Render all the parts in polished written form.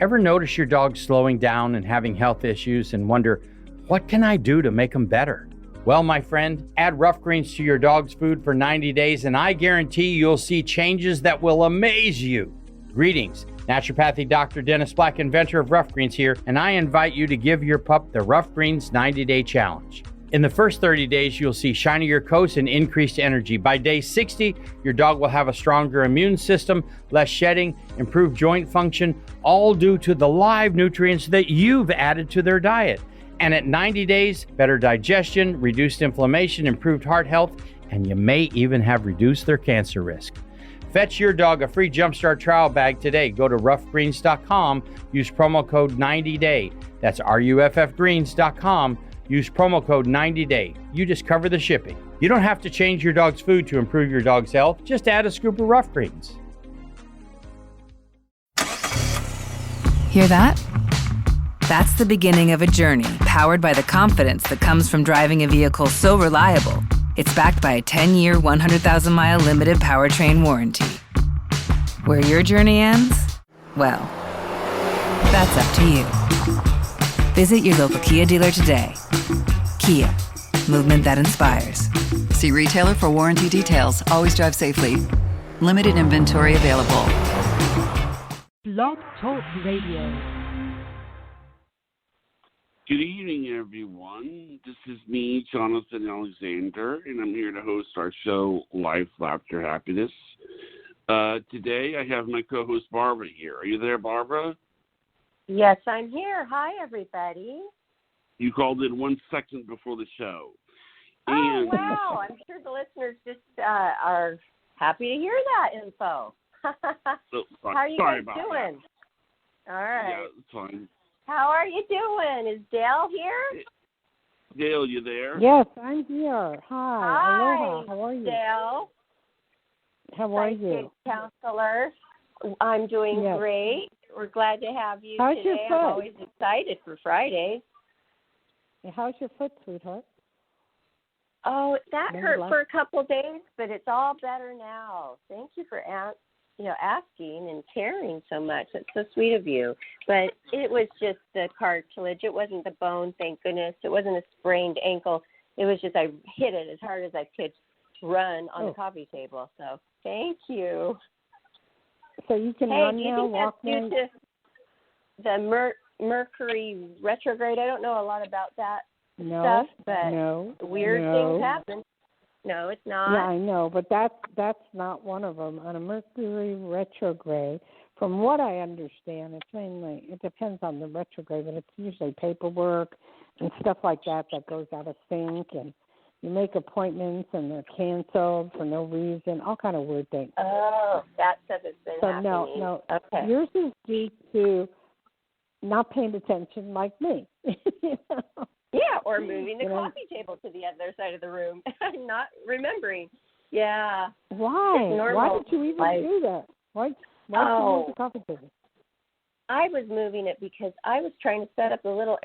Ever notice your dog slowing down and having health issues and wonder, what can I do to make them better? Well, my friend, add rough greens to your dog's food for 90 days and I guarantee you'll see changes that will amaze you. Greetings, naturopathic Dr. Dennis Black, inventor of Rough Greens here, and I invite you to give your pup the Rough Greens 90-day challenge. In the first 30 days, you'll see shinier coats and increased energy. By day 60, your dog will have a stronger immune system, less shedding, improved joint function, all due to the live nutrients that you've added to their diet. And at 90 days, better digestion, reduced inflammation, improved heart health, and you may even have reduced their cancer risk. Fetch your dog a free Jumpstart trial bag today. Go to roughgreens.com, use promo code 90day. That's ruffgreens.com. Use promo code 90day. You just cover the shipping. You don't have to change your dog's food to improve your dog's health. Just add a scoop of Rough Greens. Hear that? That's the beginning of a journey powered by the confidence that comes from driving a vehicle so reliable, it's backed by a 10-year, 100,000-mile limited powertrain warranty. Where your journey ends? Well, that's up to you. Visit your local Kia dealer today. Kia, movement that inspires. See retailer for warranty details. Always drive safely. Limited inventory available. Blog Talk Radio. Good evening, everyone. This is me, Jonathan Alexander, and I'm here to host our show, Life, Laughter, Happiness. Today, I have my co-host, Barbara, here. Are you there, Barbara? Yes, I'm here. Hi, everybody. You called in 1 second before the show. Oh, wow. I'm sure the listeners just are happy to hear that info. How are you guys doing? That. All right. Yeah, it's fine. How are you doing? Is Dayle here? Dayle, you there? Yes, I'm here. Hi. Hi, Aloha. How are you? Dayle. How are you? Counselor. I'm doing great. We're glad to have you How's today. your foot? I'm always excited for Friday. How's your foot, sweetheart? Oh, that hurt for a couple days, but it's all better now. Thank you for asking and caring so much. That's so sweet of you. But it was just the cartilage. It wasn't the bone, thank goodness. It wasn't a sprained ankle. It was just I hit it as hard as I could run on the coffee table. So thank you. So you can run now, walk now? Due to the Mercury retrograde? I don't know a lot about that stuff, but weird things happen. No, it's not. Yeah, I know, but that's not one of them. On a Mercury retrograde, from what I understand, it depends on the retrograde, but it's usually paperwork and stuff like that goes out of sync, and you make appointments and they're canceled for no reason, all kind of weird things. Oh, that stuff has been happening. No. Okay. Yours is due to not paying attention like me. You know? Yeah, or moving the coffee table to the other side of the room. Not remembering. Yeah. Why? Why did you even do that? Why did you move the coffee table? I was moving it because I was trying to set up a little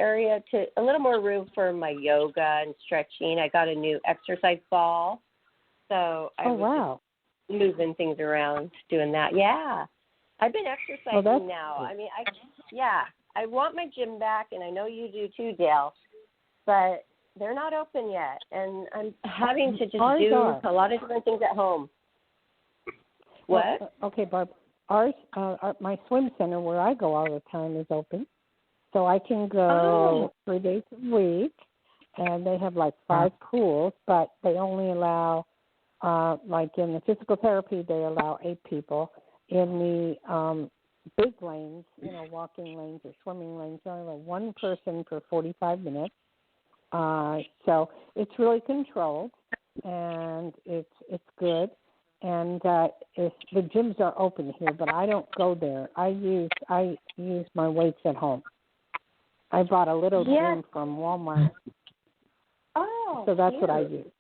more room for my yoga and stretching. I got a new exercise ball, so I was just moving things around, doing that. Yeah, I've been exercising now. Good. I mean, I want my gym back, and I know you do too, Dayle, but they're not open yet, and I'm having to just do a lot of different things at home. What? Okay, Barb. My swim center where I go all the time is open, so I can go 3 days a week, and they have like 5 pools, but they only allow, like in the physical therapy, they allow 8 people. In the big lanes, walking lanes or swimming lanes, they only allow 1 person for 45 minutes. So it's really controlled, and it's good. And if the gyms are open here, but I don't go there. I use my weights at home. I bought a little gym from Walmart. Oh, so that's cute. what I use.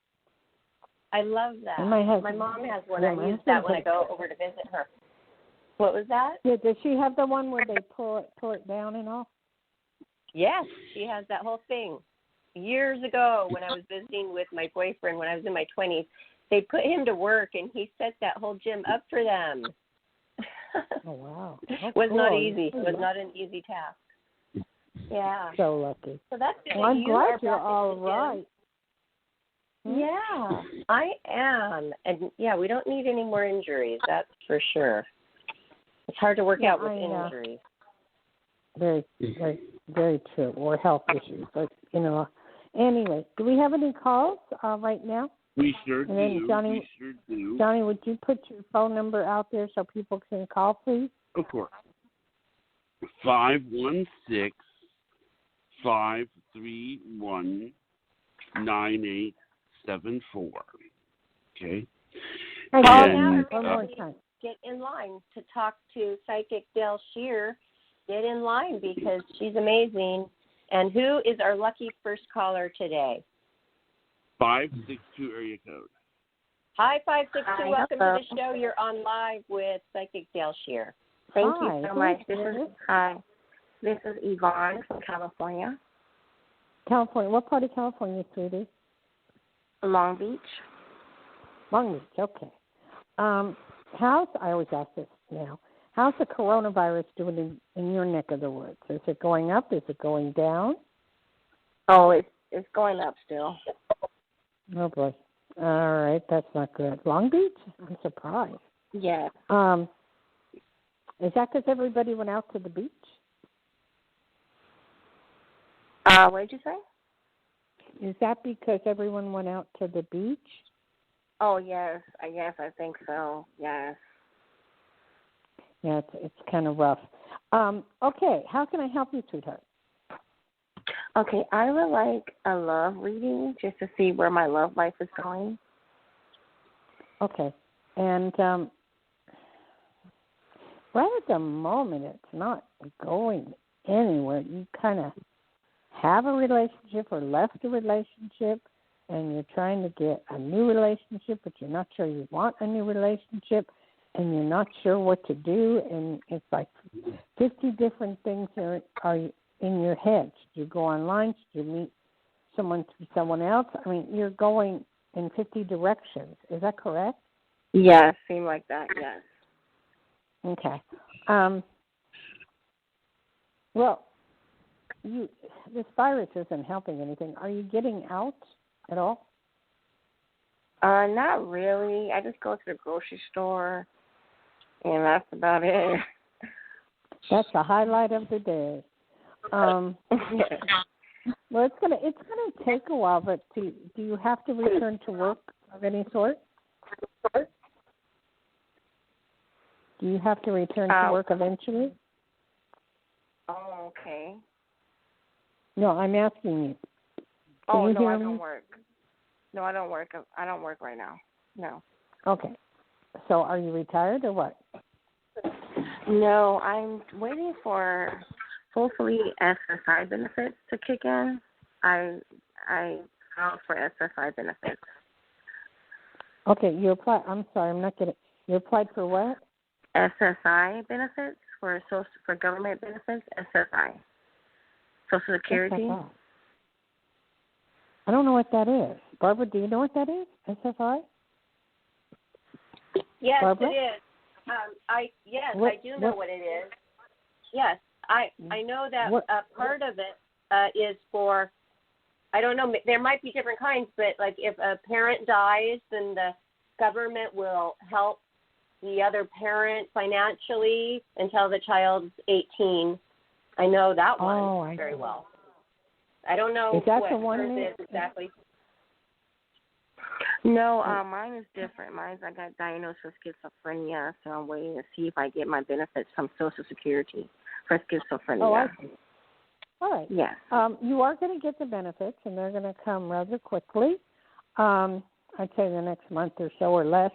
I love that. And my mom has one. I use that when I go over to visit her. What was that? Yeah, does she have the one where they pull it down and all? Yes, she has that whole thing. Years ago, when I was visiting with my boyfriend when I was in my 20s, they put him to work, and he set that whole gym up for them. Oh, wow. Oh, was cool. not easy. It was not an easy task. Yeah. So lucky. So that's good. Well, I'm you glad are you're back all in the gym. right. Yeah, I am. And, yeah, we don't need any more injuries, that's for sure. It's hard to work out with injuries. Very, very, very true. Or health issues. But, anyway, do we have any calls right now? We sure And then do. Johnny, We sure do. Johnny, would you put your phone number out there so people can call, please? Of course. 516-531-9874. Okay. And, one more time. Get in line to talk to Psychic Dayle Schear. Get in line because she's amazing. And who is our lucky first caller today? 562 area code. Hi, 562. Welcome to the show. You're on live with Psychic Dayle Schear. Thank you so much. This is Yvonne from California. California. What part of California, sweetie? Long Beach. Long Beach, okay. I always ask this now, how's the coronavirus doing in your neck of the woods? Is it going up? Is it going down? Oh, it's going up still. Oh, boy. All right, that's not good. Long Beach? I'm surprised. Yeah. Is that because everybody went out to the beach? What did you say? Is that because everyone went out to the beach? Oh, yes. I think so. Yes. Yeah, it's kind of rough. Okay, how can I help you, sweetheart? Okay, I would like a love reading just to see where my love life is going. Okay, and right at the moment, it's not going anywhere. You kind of have a relationship or left a relationship, and you're trying to get a new relationship, but you're not sure you want a new relationship, and you're not sure what to do, and it's like 50 different things are in your head. Should you go online? Should you meet someone else? I mean, you're going in 50 directions. Is that correct? Yes, seem like that, yes. Okay. Well, this virus isn't helping anything. Are you getting out at all? Not really. I just go to the grocery store, and that's about it. That's the highlight of the day. Well, it's gonna take a while, but do you have to return to work of any sort? Do you have to return to work eventually? Oh, okay. No, I'm asking you. Oh, no, I don't work. No, I don't work. I don't work right now. No. Okay. So are you retired or what? No, I'm waiting for hopefully SSI benefits to kick in. I filed for SSI benefits. Okay, you applied. I'm sorry, I'm not getting. You applied for what? SSI benefits for government benefits. SSI, Social Security. SSI. I don't know what that is. Barbara, do you know what that is? SSI? Yes, Barbara? it is. I do know what it is. Yes, I know that part of it is for, I don't know, there might be different kinds, but like if a parent dies, then the government will help the other parent financially until the child's 18. I know that one very well. I don't know is that what the one hers is exactly. No, mine is different. I got diagnosed with schizophrenia, so I'm waiting to see if I get my benefits from Social Security for schizophrenia. Oh, I see. All right. Yes. You are going to get the benefits, and they're going to come rather quickly. I'd say the next month or so or less.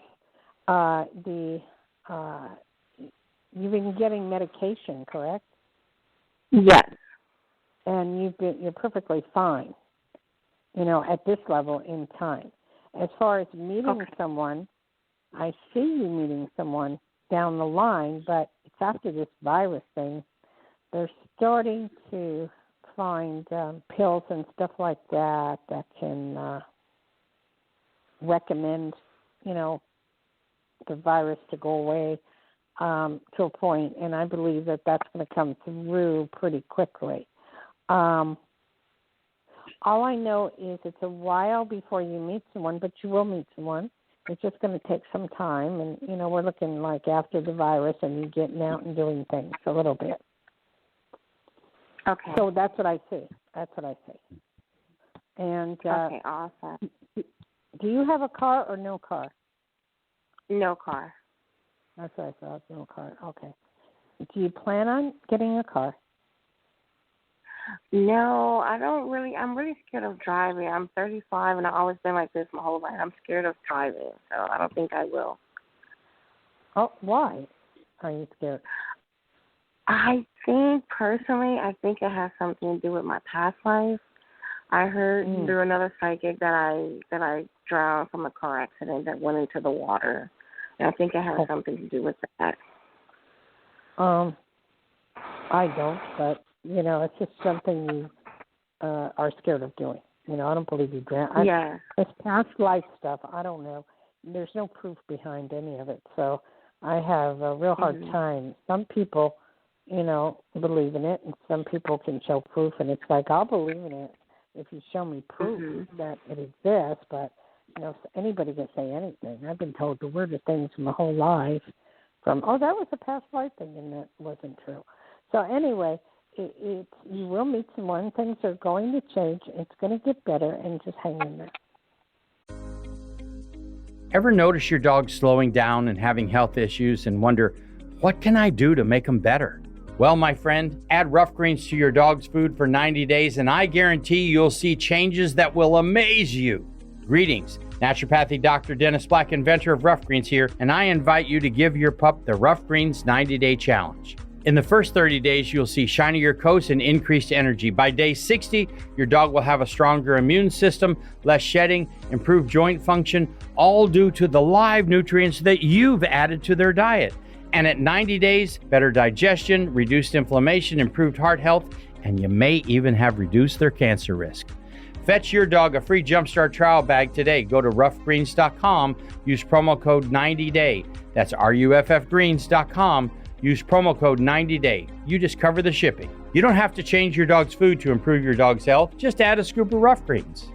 You've been getting medication, correct? Yes. And you're perfectly fine, at this level in time. As far as meeting someone, I see you meeting someone down the line, but it's after this virus thing. They're starting to find pills and stuff like that can recommend, the virus to go away. to a point, and I believe that that's going to come through pretty quickly. All I know is it's a while before you meet someone, but you will meet someone. It's just going to take some time, and, we're looking like after the virus and you getting out and doing things a little bit. Okay. So that's what I see. And okay, awesome. Do you have a car or no car? No car. That's what I thought, no car. Okay. Do you plan on getting a car? No, I don't really. I'm really scared of driving. I'm 35, and I've always been like this my whole life. I'm scared of driving, so I don't think I will. Oh, why are you scared? I think, personally, it has something to do with my past life. I heard through another psychic that I drowned from a car accident that went into the water, and I think it has something to do with that. I don't, but it's just something you are scared of doing. I don't believe you drown. Yeah. It's past life stuff. I don't know. There's no proof behind any of it, so I have a real hard time. Some people, believe in it, and some people can show proof, and it's like, I'll believe in it if you show me proof that it exists, but, anybody can say anything. I've been told the weirdest things my whole life from, that was a past life thing, and that wasn't true. So anyway, you will meet someone. Things are going to change. It's going to get better, and just hang in there. Ever notice your dog slowing down and having health issues and wonder, what can I do to make them better? Well, my friend, add rough greens to your dog's food for 90 days, and I guarantee you'll see changes that will amaze you. Greetings. Naturopathic Dr. Dennis Black, inventor of Rough Greens here, and I invite you to give your pup the Rough Greens 90-Day Challenge. In the first 30 days, you'll see shinier coats and increased energy. By day 60, your dog will have a stronger immune system, less shedding, improved joint function, all due to the live nutrients that you've added to their diet. And at 90 days, better digestion, reduced inflammation, improved heart health, and you may even have reduced their cancer risk. Fetch your dog a free Jumpstart trial bag today. Go to roughgreens.com, use promo code 90day. That's ruffgreens.com. Use promo code 90day. You just cover the shipping. You don't have to change your dog's food to improve your dog's health. Just add a scoop of Rough Greens.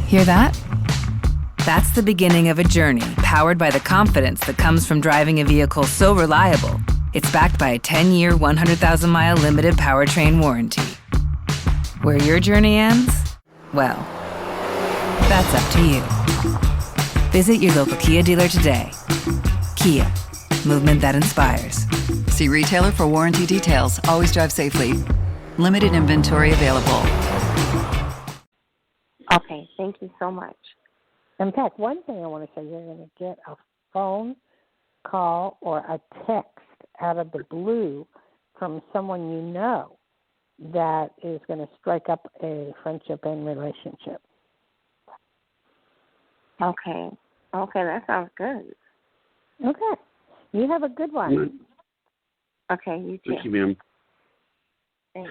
Hear that? That's the beginning of a journey powered by the confidence that comes from driving a vehicle so reliable, it's backed by a 10-year, 100,000-mile limited powertrain warranty. Where your journey ends? Well, that's up to you. Visit your local Kia dealer today. Kia, movement that inspires. See retailer for warranty details. Always drive safely. Limited inventory available. Okay, thank you so much. In fact, one thing I want to say, you're going to get a phone call or a text out of the blue from someone you know that is going to strike up a friendship and relationship. Okay, that sounds good. Okay. You have a good one. Okay, you too. Thank you, ma'am. Thanks.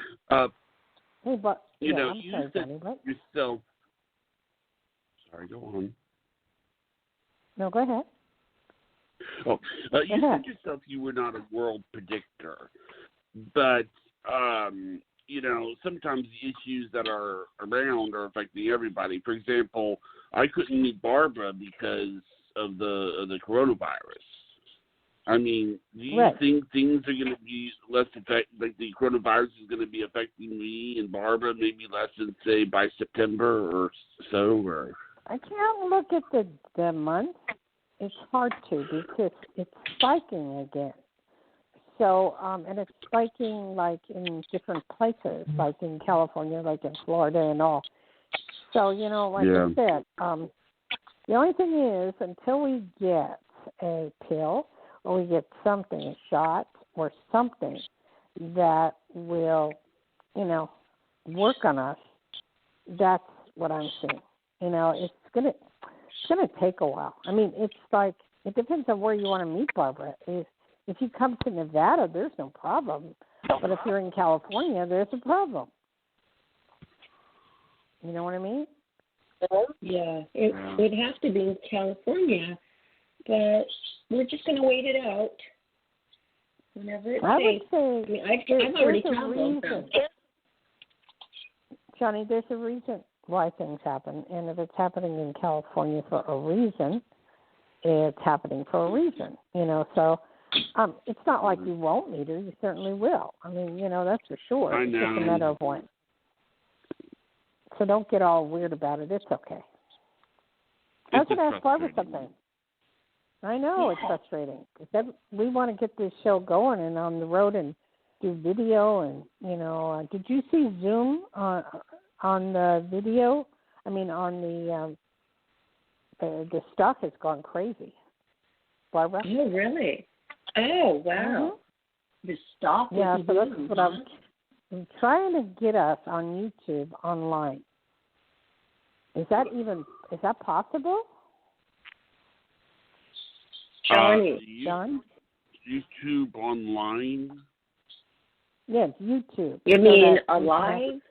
Hey, but, you I'm sorry, said Johnny, but... you're still... Sorry, go on. No, go ahead. You said yourself you were not a world predictor, but, sometimes the issues that are around are affecting everybody. For example, I couldn't meet Barbara because of the coronavirus. I mean, do you think things are going to be less like the coronavirus is going to be affecting me and Barbara maybe less than, say, by September or so? Or I can't look at the month. It's hard to because it's spiking again. So, and it's spiking like in different places, like in California, like in Florida and all. So, I said, the only thing is until we get a pill or we get something, a shot or something that will, work on us, that's what I'm seeing. It's gonna take a while. I mean, it's like it depends on where you want to meet Barbara. If you come to Nevada, there's no problem. But if you're in California, there's a problem. You know what I mean? Yeah, it would have to be in California but we're just going to wait it out. Whenever it's safe. Would say I've already traveled. Johnny, there's a reason why things happen, and if it's happening in California for a reason, it's happening for a reason. So it's not like you won't meet her. You certainly will. I mean, that's for sure. I know. It's just a matter of when. So don't get all weird about it. It's okay. I was going to ask Barbara something. I know it's frustrating. We want to get this show going and on the road and do video and, did you see Zoom on the video? I mean, on the stuff has gone crazy. Barbara? Oh, really? Oh, wow. Mm-hmm. The stuff is so that's what I'm trying to get us on YouTube online. Is that possible? John? YouTube online? Yes, YouTube. You mean live?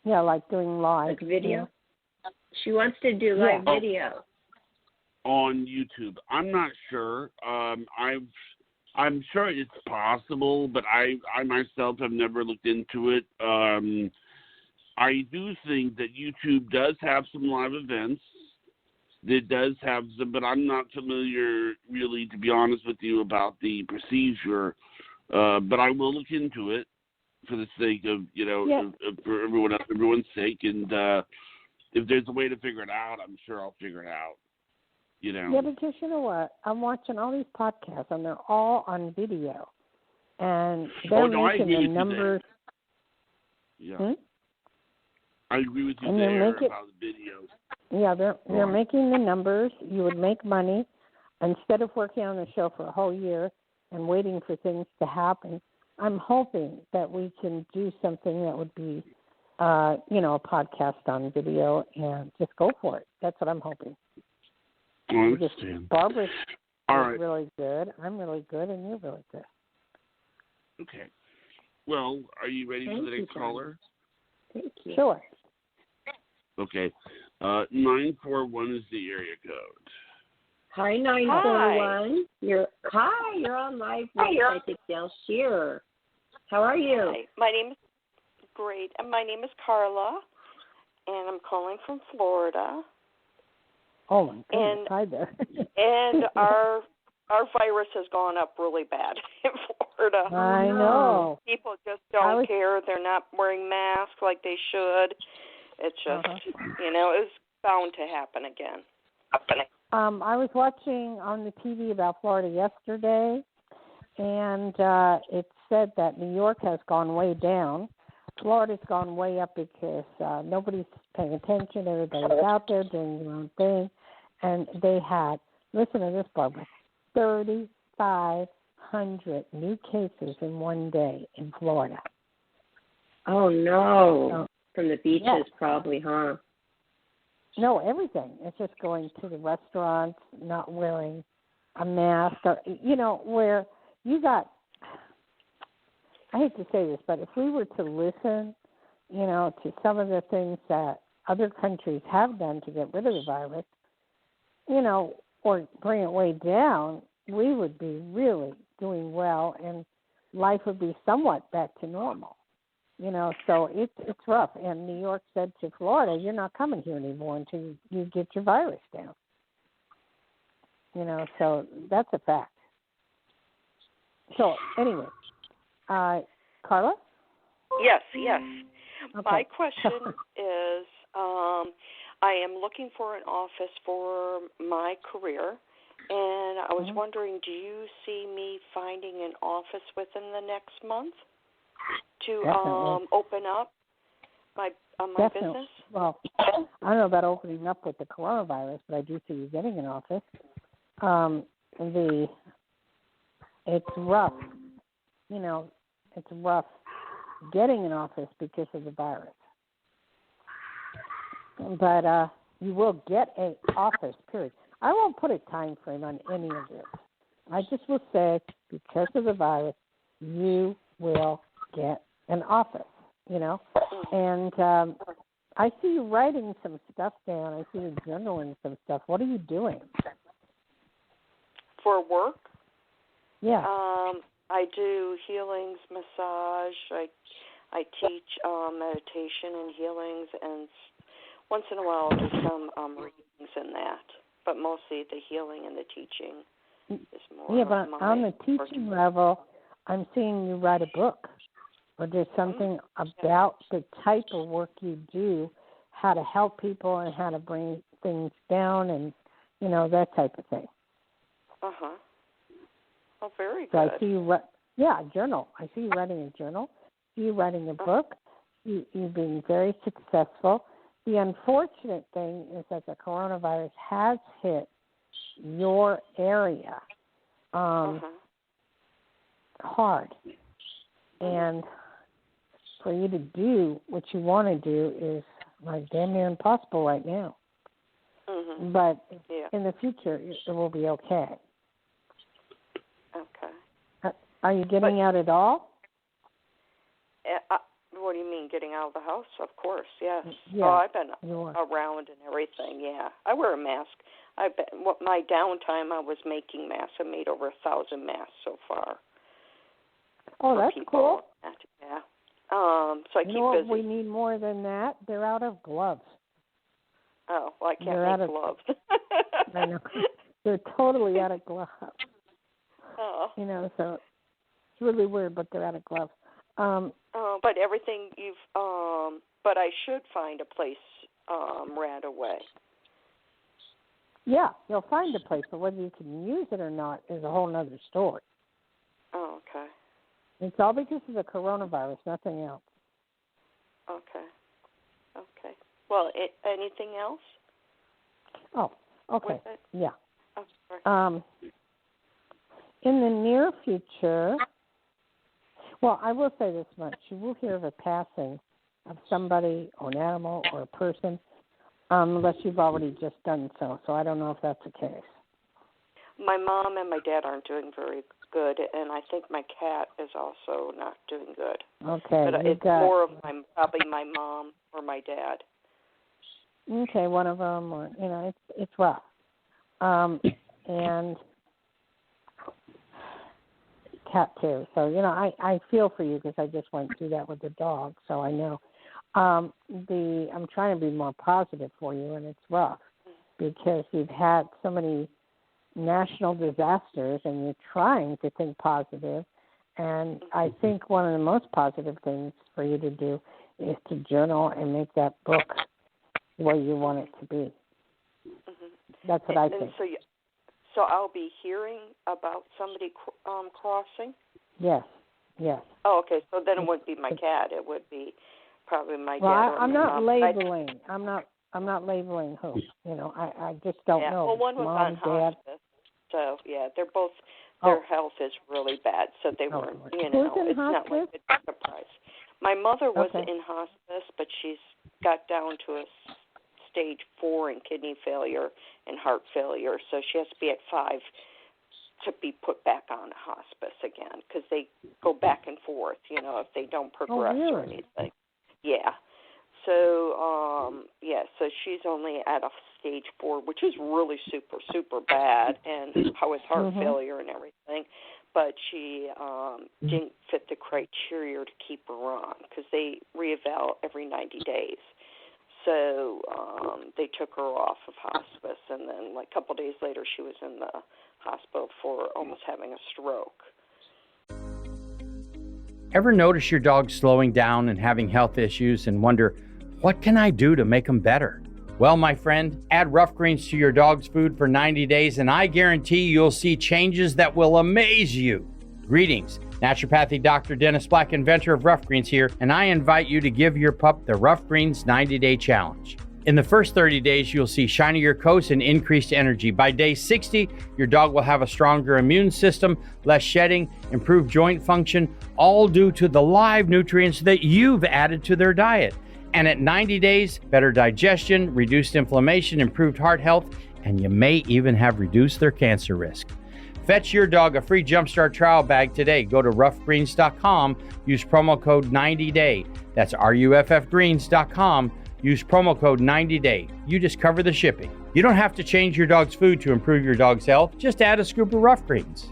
Yeah, like doing live. Like video? Yeah. She wants to do live video. On YouTube. I'm not sure. I'm sure it's possible, but I myself have never looked into it. I do think that YouTube does have some live events. It does have some, but I'm not familiar, really, to be honest with you, about the procedure. But I will look into it for the sake of, for everyone's sake. And if there's a way to figure it out, I'm sure I'll figure it out. Yeah, because you know what? I'm watching all these podcasts, and they're all on video. And they're making the numbers. Yeah. I agree with you there about the videos. Yeah, they're making the numbers. You would make money instead of working on the show for a whole year and waiting for things to happen. I'm hoping that we can do something that would be, a podcast on video and just go for it. That's what I'm hoping. I understand. Barbara's right. Really good. I'm really good, and you're really good. Okay. Well, are you ready for the next caller? Thank you. Sure. Okay. 941 is the area code. Hi, 941. You're on live with Psychic Dayle Schear. How are you? Hi. My name is Carla, and I'm calling from Florida. Oh my goodness! Hi there. And our virus has gone up really bad in Florida. I know. People just don't care. They're not wearing masks like they should. It's just, it's bound to happen again. I was watching on the TV about Florida yesterday, and it said that New York has gone way down. Florida's gone way up because nobody's paying attention. Everybody's out there doing their own thing. And they had, listen to this, Barbara, 3,500 new cases in one day in Florida. Oh, no. From the beaches probably, huh? No, everything. It's just going to the restaurants, not wearing a mask. Or, where you got, I hate to say this, but if we were to listen, to some of the things that other countries have done to get rid of the virus, or bring it way down, we would be really doing well, and life would be somewhat back to normal. So it's rough. And New York said to Florida, you're not coming here anymore until you get your virus down. So that's a fact. So anyway, Carla? Yes. Okay. My question is, I am looking for an office for my career, and I was wondering, do you see me finding an office within the next month to open up my business? Well, I don't know about opening up with the coronavirus, but I do see you getting an office. It's rough. It's rough getting an office because of the virus. But you will get an office, period. I won't put a time frame on any of this. I just will say, because of the virus, you will get an office, And I see you writing some stuff down. I see you journaling some stuff. What are you doing? For work? Yeah. I do healings, massage. I teach meditation and healings, and once in a while I'll do some readings in that. But mostly the healing and the teaching is more. Yeah, but on the teaching level, I'm seeing you write a book, or there's something about the type of work you do, how to help people and how to bring things down, and that type of thing. Uh-huh. Oh, very good. So I see you, a journal. I see you writing a journal. I see you writing a book. You being very successful. The unfortunate thing is that the coronavirus has hit your area hard. And for you to do what you want to do is like damn near impossible right now. Mm-hmm. But in the future, it will be okay. Okay. Are you getting out at all? What do you mean, getting out of the house? Of course, yes. Yeah, I've been around and everything, yeah. I wear a mask. My downtime, I was making masks. I made over 1,000 masks so far. Oh, that's cool. Yeah. So I keep busy. We need more than that. They're out of gloves. Oh, well, I can't make gloves. I know. They're totally out of gloves. Oh. So it's really weird, but they're out of gloves. But everything but I should find a place right away. Yeah, you'll find a place, but whether you can use it or not is a whole other story. Oh, okay. It's all because of the coronavirus, nothing else. Okay. Well, anything else? Oh, okay. Yeah. Oh, sorry. In the near future, well, I will say this much. You will hear of a passing of somebody or an animal or a person unless you've already just done so. So I don't know if that's the case. My mom and my dad aren't doing very good, and I think my cat is also not doing good. Okay. But it's more of probably my mom or my dad. Okay, one of them, or it's rough. And cat too. So I feel for you because I just went through that with the dog, so I know. I'm trying to be more positive for you, and it's rough because you've had so many national disasters, and you're trying to think positive. And I think one of the most positive things for you to do is to journal and make that book where you want it to be. Mm-hmm. That's what I think. So I'll be hearing about somebody crossing? Yes. Oh, okay. So then it wouldn't be my cat. It would be probably my dad. Well, I'm not mom. labeling. I'm not labeling who. I just don't know. Well, one was Mom, on hospice. So they're both. Their health is really bad. So they weren't. Who's in it's hospice? not like a surprise. My mother was Okay. in hospice, but she's got down to a stage 4 in kidney failure and heart failure, so she has to be at 5 to be put back on hospice again because they go back and forth, if they don't progress or anything. Yeah. So, so she's only at a stage 4, which is really super, super bad, and with heart failure and everything. But she didn't fit the criteria to keep her on because they reeval every 90 days. So they took her off of hospice, and then a couple days later she was in the hospital for almost having a stroke. Ever notice your dog slowing down and having health issues and wonder, what can I do to make them better? Well, my friend, add rough greens to your dog's food for 90 days, and I guarantee you'll see changes that will amaze you. Greetings. Naturopathy Dr. Dennis Black, inventor of Rough Greens here, and I invite you to give your pup the Rough Greens 90-Day Challenge. In the first 30 days, you'll see shinier coats and increased energy. By day 60, your dog will have a stronger immune system, less shedding, improved joint function, all due to the live nutrients that you've added to their diet. And at 90 days, better digestion, reduced inflammation, improved heart health, and you may even have reduced their cancer risk. Fetch your dog a free Jumpstart trial bag today. Go to roughgreens.com. Use promo code 90day. That's ruffgreens.com. Use promo code 90day. You just cover the shipping. You don't have to change your dog's food to improve your dog's health. Just add a scoop of rough greens.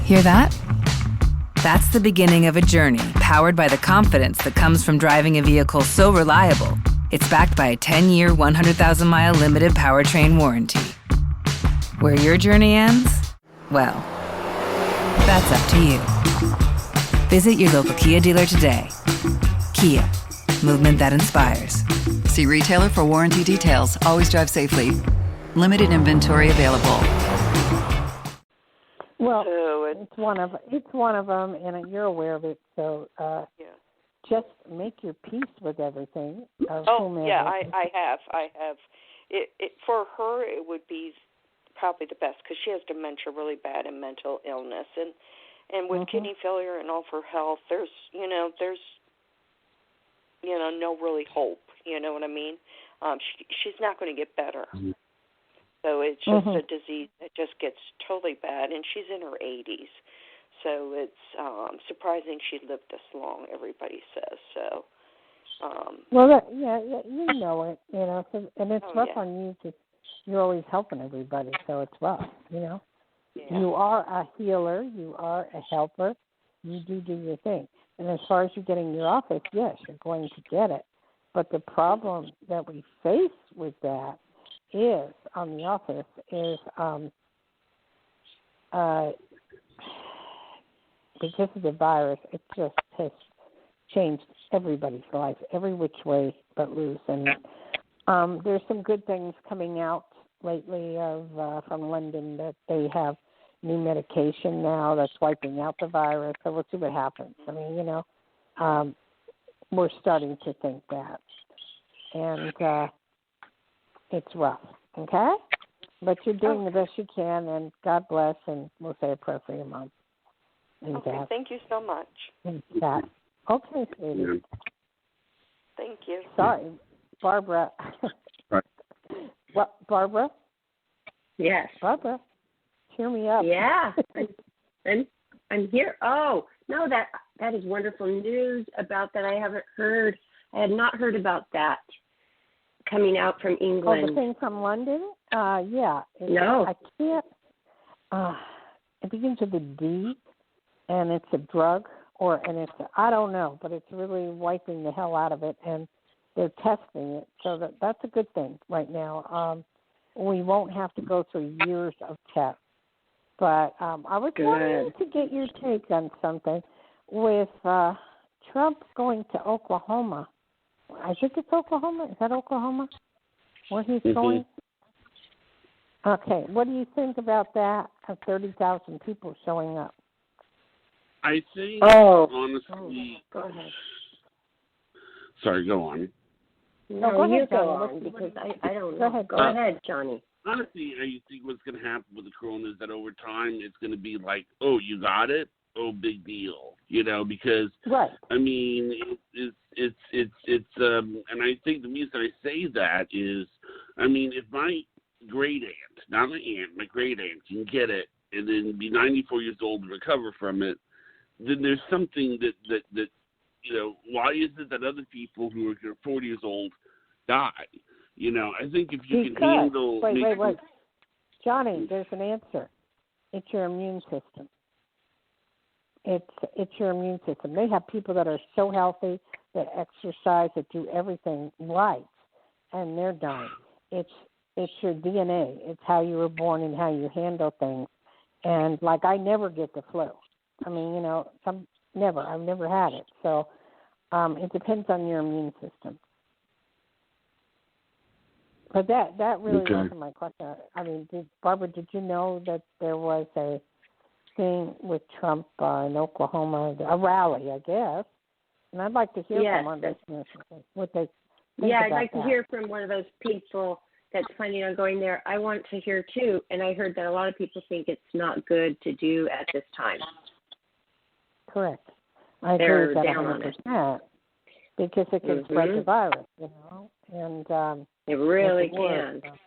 Hear that? That's the beginning of a journey powered by the confidence that comes from driving a vehicle so reliable, it's backed by a 10-year, 100,000-mile limited powertrain warranty. Where your journey ends? Well, that's up to you. Visit your local Kia dealer today. Kia, movement that inspires. See retailer for warranty details. Always drive safely. Limited inventory available. Well, it's one of them, and you're aware of it. So just make your peace with everything. Yeah, I have. It for her, it would be probably the best because she has dementia really bad and mental illness, and with kidney failure and all for health, there's no really hope. You know what I mean? She's not going to get better. Mm-hmm. So it's just a disease that just gets totally bad, and she's in her 80s. So it's surprising she lived this long, everybody says. So, you know it, so, and it's rough on you because you're always helping everybody, so it's rough, Yeah. You are a healer. You are a helper. You do your thing. And as far as you getting your office, yes, you're going to get it. But the problem that we face with that is, on the office, is because of the virus, it just has changed everybody's life, every which way but loose. And there's some good things coming out lately from London that they have new medication now that's wiping out the virus. So we'll see what happens. I mean, we're starting to think that. And it's rough, okay? But you're doing the best you can, and God bless, and we'll say a prayer for your mom. Okay, thank you so much. That. Okay, sweetie. Thank you. Sorry, Barbara. Right. What, Barbara? Yes. Barbara, cheer me up. Yeah, I'm here. Oh, no, that is wonderful news about that. I haven't heard. I had not heard about that coming out from England. Oh, the thing from London? Yeah. No. I can't. It begins with a D, and it's a drug, I don't know, but it's really wiping the hell out of it, and they're testing it, so that's a good thing right now. We won't have to go through years of tests. But I was wanting to get your take on something with Trump going to Oklahoma. I think it's Oklahoma. Is that Oklahoma where he's going? Okay. What do you think about that? 30,000 people showing up. I think, honestly... go ahead. Sorry, go on. No, go ahead, go on, because I don't know. Go ahead, Johnny. Honestly, I think what's going to happen with the corona is that over time it's going to be like, oh, you got it? Oh, big deal. Because, I mean, it's and I think the reason I say that is, I mean, if my great aunt, not my aunt, my great aunt can get it and then be 94 years old and recover from it, then there's something that why is it that other people who are 40 years old die? I think if you can handle... Wait. Johnny, there's an answer. It's your immune system. It's your immune system. They have people that are so healthy, that exercise, that do everything right, and they're dying. It's your DNA. It's how you were born and how you handle things. And, I never get the flu. I mean, I've never had it. So it depends on your immune system. But that really wasn't my question. I mean, Barbara, did you know that there was a thing with Trump in Oklahoma, a rally, I guess? And I'd like to hear from our listeners what they think I'd about like to hear from one of those people that's planning on going there. I want to hear, too, and I heard that a lot of people think it's not good to do at this time. Correct. I agree with that 100%. Because it can spread the virus, and it really can. So.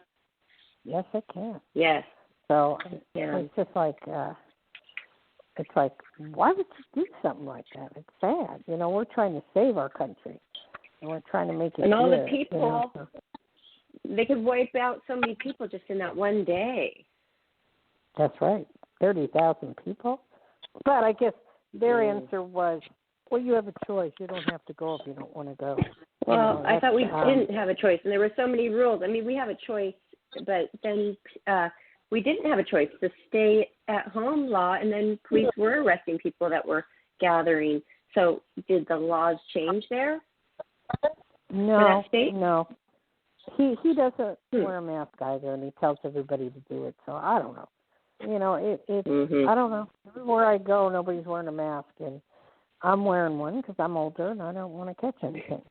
Yes, it can. Yes. So it's just like why would you do something like that? It's sad. We're trying to save our country, And we're trying to make it and all good, the people, they could wipe out so many people just in that one day. That's right, 30,000 people. But I guess their answer was, well, you have a choice. You don't have to go if you don't want to go. Well, I thought we didn't have a choice, and there were so many rules. I mean, we have a choice, but then we didn't have a choice. The stay-at-home law, and then police were arresting people that were gathering. So did the laws change there? No, for that state? no. He doesn't wear a mask either, and he tells everybody to do it. So I don't know. You know, I don't know. Everywhere I go, nobody's wearing a mask, and I'm wearing one because I'm older and I don't want to catch anything.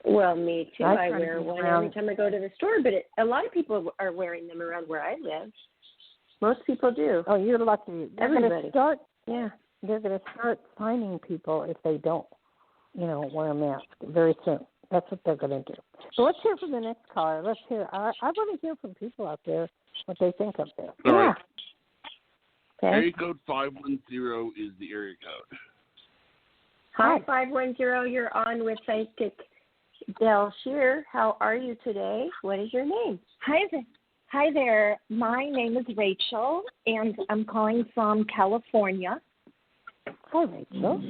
Well, me too. I wear to one every time I go to the store, but a lot of people are wearing them around where I live. Most people do. Oh, you're lucky. Everybody. They're going to start fining people if they don't, wear a mask very soon. That's what they're going to do. So let's hear from the next caller. Let's hear. I want to hear from people out there what they think up there. All right. Okay. Area code 510 is the area code. Hi, 510. You're on with Psychic Dayle Schear. How are you today? What is your name? Hi there. My name is Rachel, and I'm calling from California. Hi, Rachel.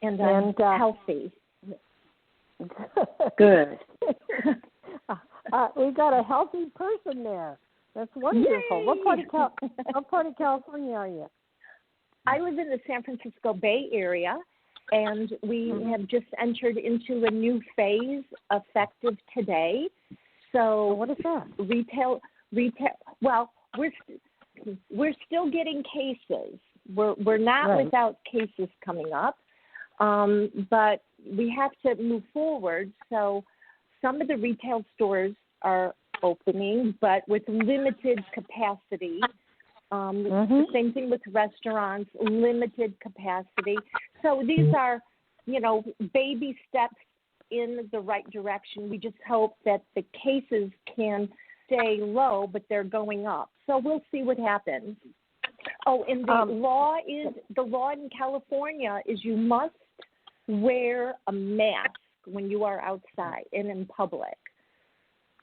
And I'm healthy. Good. We got a healthy person there. That's wonderful. What part of California are you? I live in the San Francisco Bay Area, and we have just entered into a new phase effective today. So what is that? Retail. Well, we're still getting cases. We're not without cases coming up, but we have to move forward. So some of the retail stores are opening, but with limited capacity. The same thing with restaurants, limited capacity. So these are, baby steps in the right direction. We just hope that the cases can stay low, but they're going up. So we'll see what happens. Oh, and the law in California is you must wear a mask when you are outside and in public.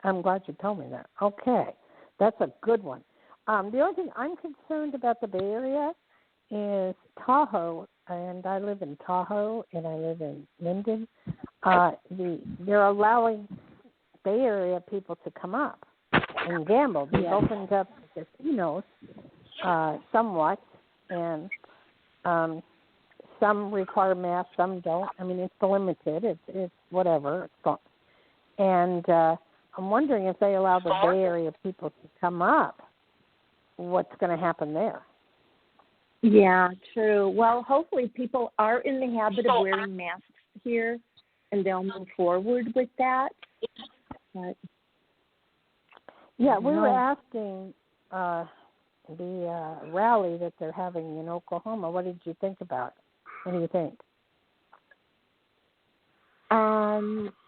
I'm glad you told me that. Okay. That's a good one. The only thing I'm concerned about the Bay Area is Tahoe, and I live in Tahoe, and I live in Linden. They're allowing Bay Area people to come up and gamble. They've opened up the casinos somewhat, and some require masks, some don't. I mean, it's limited. It's whatever. It's fun. And I'm wondering if they allow the Bay Area people to come up, what's going to happen there? Yeah, true. Well, hopefully people are in the habit of wearing masks here, and they'll move forward with that. But, we were asking the rally that they're having in Oklahoma. What did you think about it? What do you think?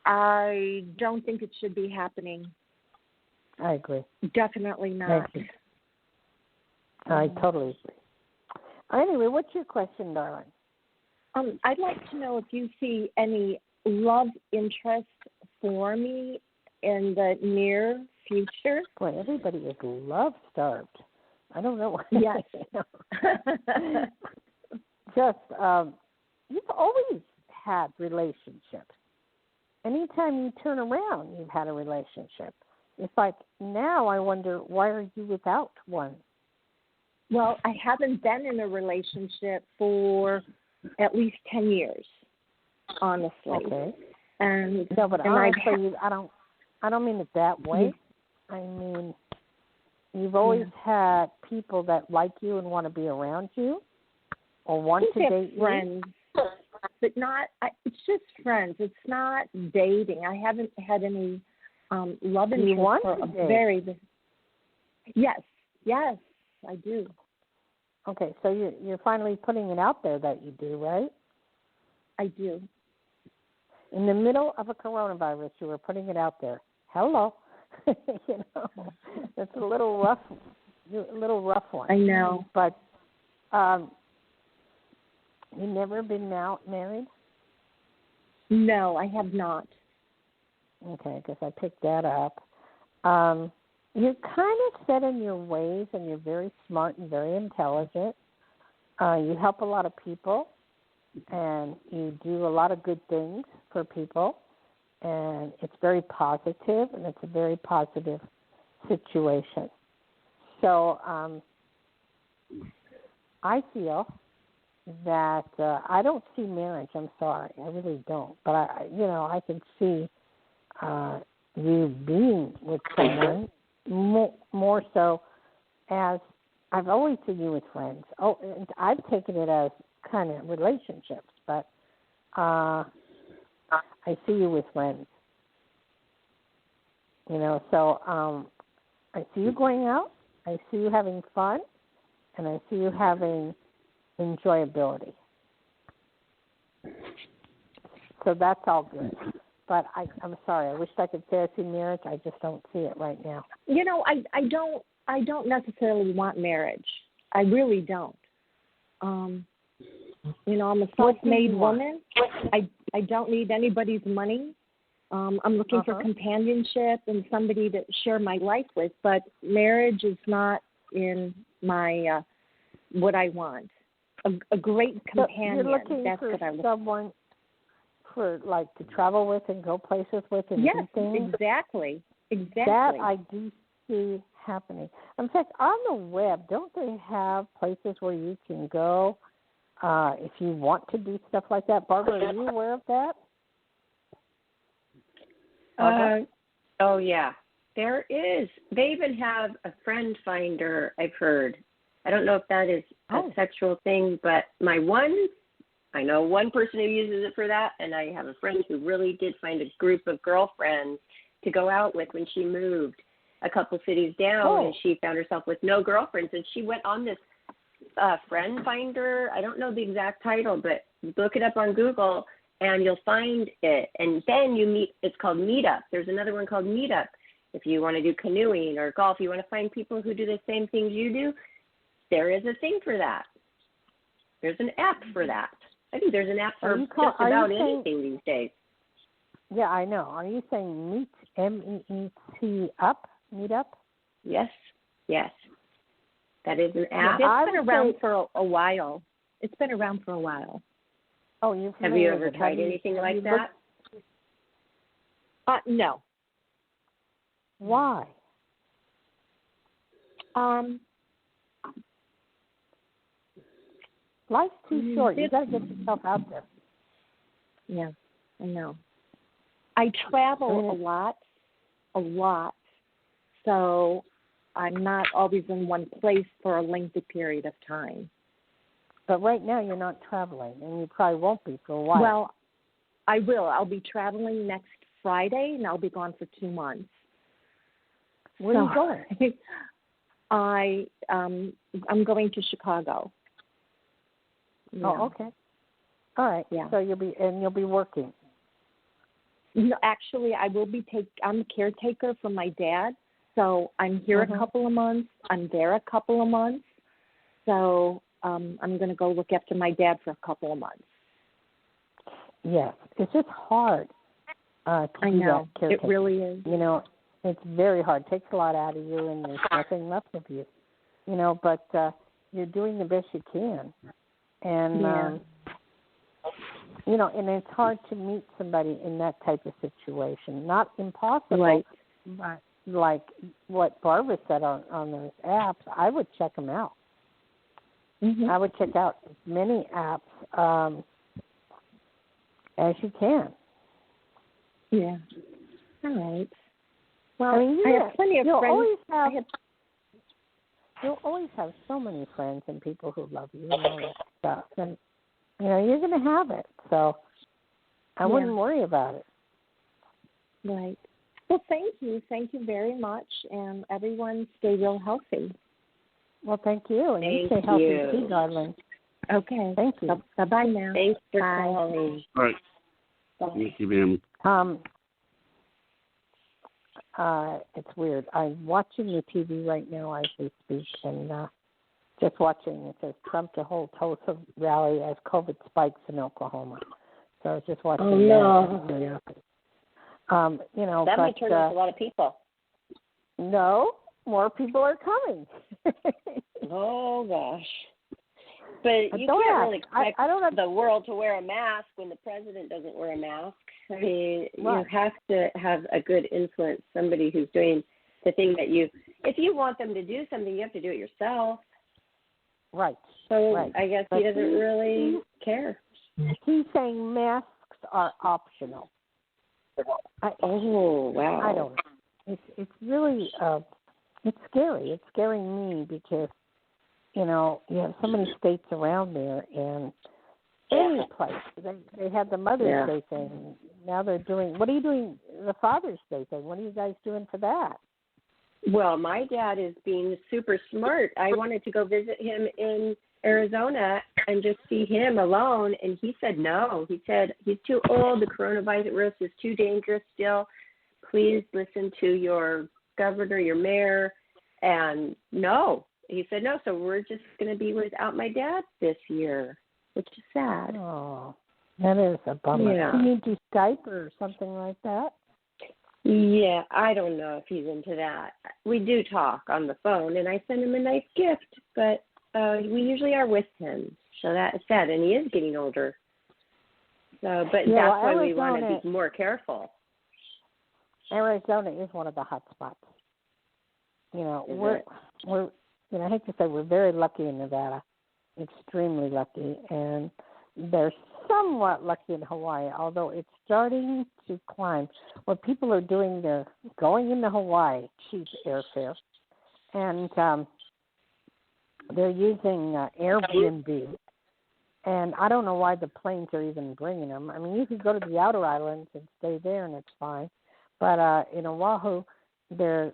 I don't think it should be happening. I agree. Definitely not. I totally agree. Anyway, what's your question, darling? I'd like to know if you see any love interest for me in the near future. Boy, everybody is love-starved. I don't know why. Yes. Just, you've always had relationships. Anytime you turn around, you've had a relationship. It's like now I wonder, why are you without one? Well, I haven't been in a relationship for at least 10 years, honestly. Okay. And no, but honestly, I don't mean it that way. I mean, you've always had people that like you and want to be around you, or want to date friends, but not. It's just friends. It's not dating. I haven't had any love interest. You want for to a date? very. Yes, I do. Okay, so you're finally putting it out there that you do, right? I do. In the middle of a coronavirus, you were putting it out there. Hello. It's a little rough one. I know. But you've never been married? No, I have not. Okay, because I picked that up. You're kind of set in your ways, and you're very smart and very intelligent. You help a lot of people, and you do a lot of good things for people, and it's very positive, and it's a very positive situation. So I feel that I don't see marriage. I'm sorry, I really don't. But I can see you being with someone more so as I've always seen you with friends. Oh, and I've taken it as kind of relationships, but I see you with friends. So I see you going out. I see you having fun, and I see you having enjoyability. So that's all good. But I'm sorry. I wish I could say I see marriage. I just don't see it right now. I don't necessarily want marriage. I really don't. I'm a self-made woman. I don't need anybody's money. I'm looking for companionship and somebody to share my life with. But marriage is not in my what I want. A great companion. So you're looking that's for what I want. Someone for to travel with and go places with and yes, do things. Exactly. That I do see happening. In fact, on the web, don't they have places where you can go if you want to do stuff like that? Barbara, are you aware of that? Oh, yeah. There is. They even have a friend finder, I've heard. I don't know if that is a sexual thing, but I know one person who uses it for that, and I have a friend who really did find a group of girlfriends to go out with when she moved a couple cities down, and she found herself with no girlfriends, and she went on this friend finder. I don't know the exact title, but look it up on Google, and you'll find it. And then you meet. It's called Meetup. There's another one called Meetup. If you want to do canoeing or golf, you want to find people who do the same things you do, there is a thing for that. There's an app for that. I think there's an app for just about anything these days. Yeah, I know. Are you saying Meet, MEET up, Meetup? Yes. That is an app. It's been around for a while. Oh, you've Have you ever tried anything like that? No. Why? Life's too short. You got to get yourself out there. Yeah, I know. I travel a lot, so I'm not always in one place for a lengthy period of time. But right now you're not traveling, and you probably won't be for a while. Well, I will. I'll be traveling next Friday, and I'll be gone for 2 months. Where are you going? I'm going to Chicago. Yeah. Oh, okay. All right. Yeah. So you'll be working. No, actually, I will be I'm a caretaker for my dad, so I'm here a couple of months. I'm there a couple of months. So I'm going to go look after my dad for a couple of months. Yes, it's just hard. I know it really is. It's very hard. It takes a lot out of you, and there's nothing left of you. But you're doing the best you can, and and it's hard to meet somebody in that type of situation. Not impossible, but like what Barbara said on those apps, I would check them out. Mm-hmm. I would check out as many apps as you can. Yeah. All right. Well, I have plenty of friends. You'll always have so many friends and people who love you and all that stuff. And, you're going to have it. So I wouldn't worry about it. Right. Well, thank you. Thank you very much. And everyone stay real healthy. Well, thank you. And you stay healthy too, darling. Okay. Thank you. Bye-bye now. Thanks for Bye. calling. All right. Thank you, ma'am. It's weird. I'm watching the TV right now as we speak, and just watching. It says Trump to hold Tulsa rally as COVID spikes in Oklahoma. so I was just watching. Oh no! You know, that might turn off a lot of people. No, more people are coming. Oh gosh! But you can't really expect the world to wear a mask when the president doesn't wear a mask. I mean, you have to have a good influence, somebody who's doing the thing that if you want them to do something, you have to do it yourself. Right. So I guess he doesn't really care. He's saying masks are optional. Oh, wow. I don't know. It's really, it's scary. It's scaring me because, you know, you have so many states around there, and any place. They had the Mother's Day thing. Now they're doing, what are you doing, the Father's Day thing? What are you guys doing for that? Well, my dad is being super smart. I wanted to go visit him in Arizona and just see him alone, and he said no. He said he's too old. The coronavirus is too dangerous still. Please listen to your governor, your mayor. And no, he said no. So we're just going to be without my dad this year, which is sad. Oh, that is a bummer. Yeah. Can you do Skype or something like that? Yeah, I don't know if he's into that. We do talk on the phone, and I send him a nice gift, but we usually are with him. So that is sad, and he is getting older. So, but that's why we want to be more careful. Arizona is one of the hot spots. You know, we're you know, I hate to say we're very lucky in Nevada, extremely lucky, and they're somewhat lucky in Hawaii, although it's starting to climb. What people are doing, they're going into Hawaii, cheap airfare, and they're using Airbnb. And I don't know why the planes are even bringing them. I mean, you could go to the outer islands and stay there, and it's fine. But in Oahu, they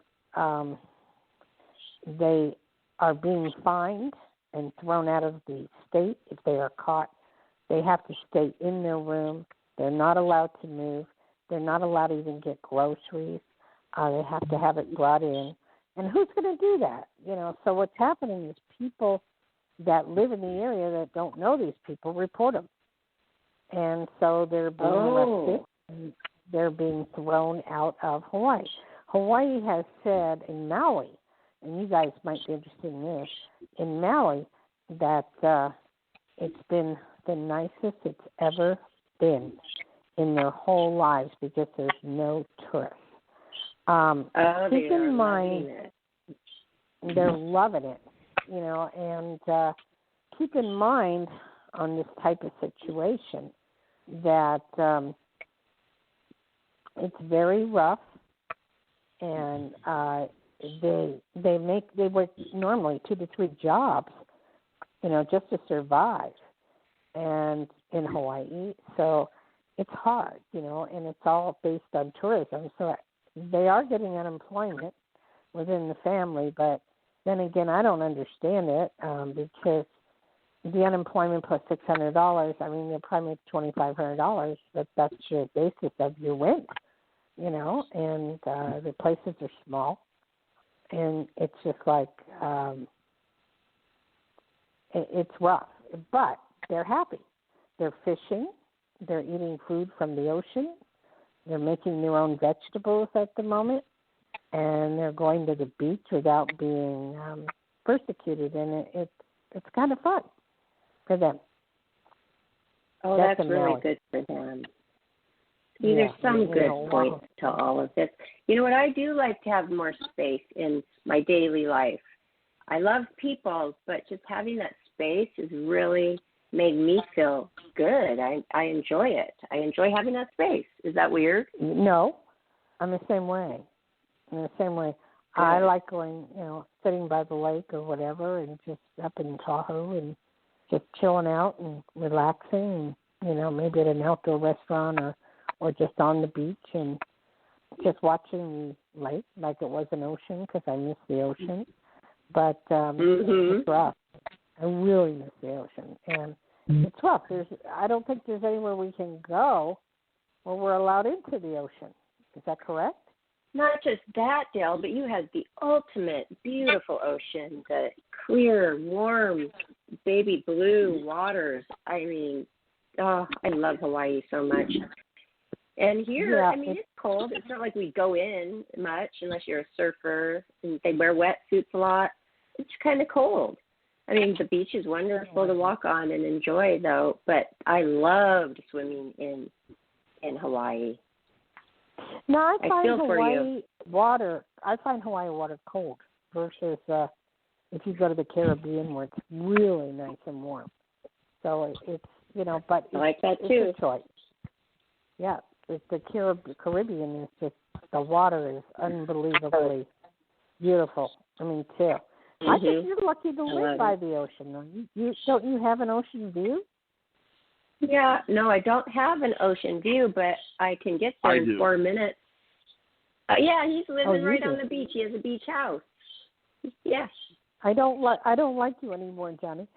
are being fined and thrown out of the state if they are caught. They have to stay in their room. They're not allowed to move. They're not allowed to even get groceries. They have to have it brought in. And who's going to do that? You know, so what's happening is people that live in the area that don't know these people report them. And so they're being arrested. And they're being thrown out of Hawaii. Hawaii has said in Maui, and you guys might be interested in this, in Maui, that it's been the nicest it's ever been in their whole lives because there's no tourists. Keep in mind, they're loving it, you know, and keep in mind on this type of situation that it's very rough, and they work normally 2 to 3 jobs, you know, just to survive, and in Hawaii, so it's hard, you know, and it's all based on tourism. So they are getting unemployment within the family, but then again, I don't understand it because the unemployment plus $600, I mean, you'll probably make $2,500, but that's your basis of your rent, you know, and the places are small, and it's just like it's rough, but they're happy. They're fishing. They're eating food from the ocean. They're making their own vegetables at the moment, and they're going to the beach without being persecuted, and it's kind of fun for them. Oh, that's really good for them. See, there's some good points to all of this. You know what? I do like to have more space in my daily life. I love people, but just having that space has really made me feel good. I enjoy it. I enjoy having that space. Is that weird? No, I'm the same way. I like going, you know, sitting by the lake or whatever, and just up in Tahoe and just chilling out and relaxing, and, you know, maybe at an outdoor restaurant or just on the beach and just watching the lake like it was an ocean, because I miss the ocean. But it's rough. I really miss the ocean, and it's rough. I don't think there's anywhere we can go where we're allowed into the ocean. Is that correct? Not just that, Dayle, but you have the ultimate beautiful ocean, the clear, warm, baby blue waters. I mean, I love Hawaii so much. And here, Yeah, I mean, it's cold. It's not like we go in much unless you're a surfer and they wear wetsuits a lot. It's kind of cold. I mean, the beach is wonderful to walk on and enjoy, though. But I loved swimming in Hawaii. No, I find feel for Hawaii water. I find Hawaii water cold versus if you go to the Caribbean where it's really nice and warm. So it's but I like that it's too. a choice. Yeah, the Caribbean is just, the water is unbelievably beautiful. I mean, too. I think you're lucky to live by the ocean, though. You don't you have an ocean view? Yeah, no, I don't have an ocean view, but I can get there in 4 minutes. Yeah, he's living right on the beach. He has a beach house. Yes. I don't like you anymore, Johnny.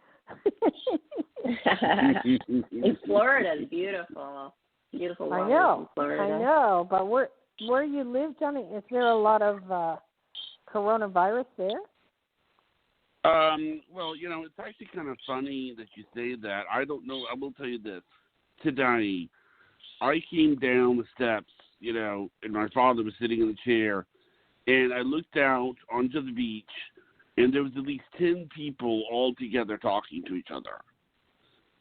In Florida, it's beautiful. Beautiful water in Florida. I know, but where you live, Johnny, is there a lot of coronavirus there? Well, it's actually kind of funny that you say that. I don't know. I will tell you this. Today, I came down the steps, and my father was sitting in the chair, and I looked out onto the beach, and there was at least 10 people all together talking to each other,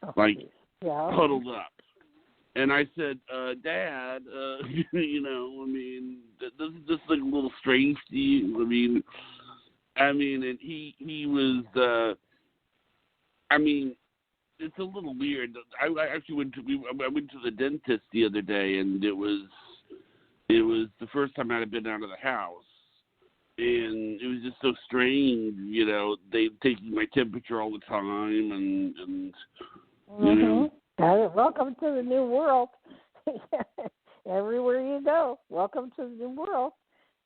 huddled up. And I said, Dad, I mean, this is just like a little strange to you. I mean, and he was, I mean, it's a little weird. I actually went to the dentist the other day, and it was the first time I had been out of the house, and it was just so strange, they taking my temperature all the time, and welcome to the new world. Everywhere you go, welcome to the new world.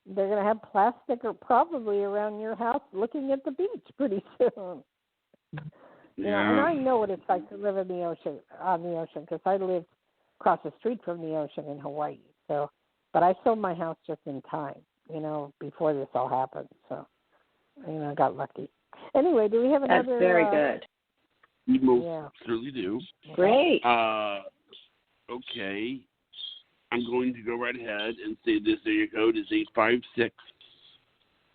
They're going to have plastic or probably around your house looking at the beach pretty soon. Yeah. And I know what it's like to live on the ocean, because I lived across the street from the ocean in Hawaii. So, but I sold my house just in time, before this all happened. So, I got lucky. Anyway, do we have another? That's very good. We most certainly do. Great. Okay. I'm going to go right ahead and say this area code is 856.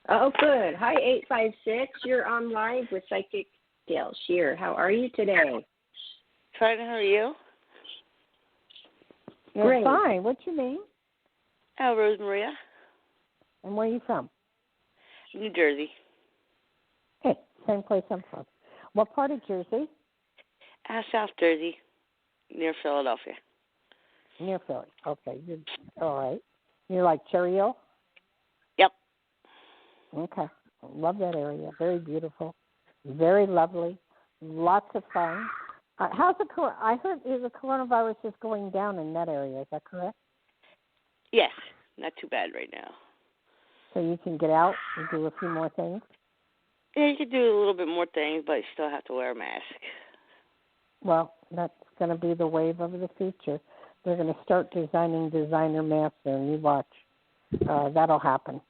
Oh, good. Hi, 856. You're on live with Psychic Dayle Schear. How are you today? Fine. How are you? Great. Fine. What's your name? Rose Maria. And where are you from? New Jersey. Hey, same place I'm from. What part of Jersey? South Jersey, near Philadelphia. Near Philly. Okay. All right. You're like Cherry Hill? Yep. Okay. Love that area. Very beautiful. Very lovely. Lots of fun. I heard the coronavirus is going down in that area. Is that correct? Yes. Not too bad right now. So you can get out and do a few more things? Yeah, you can do a little bit more things, but you still have to wear a mask. Well, that's going to be the wave of the future. They're going to start designing designer masks there, and you watch. That'll happen.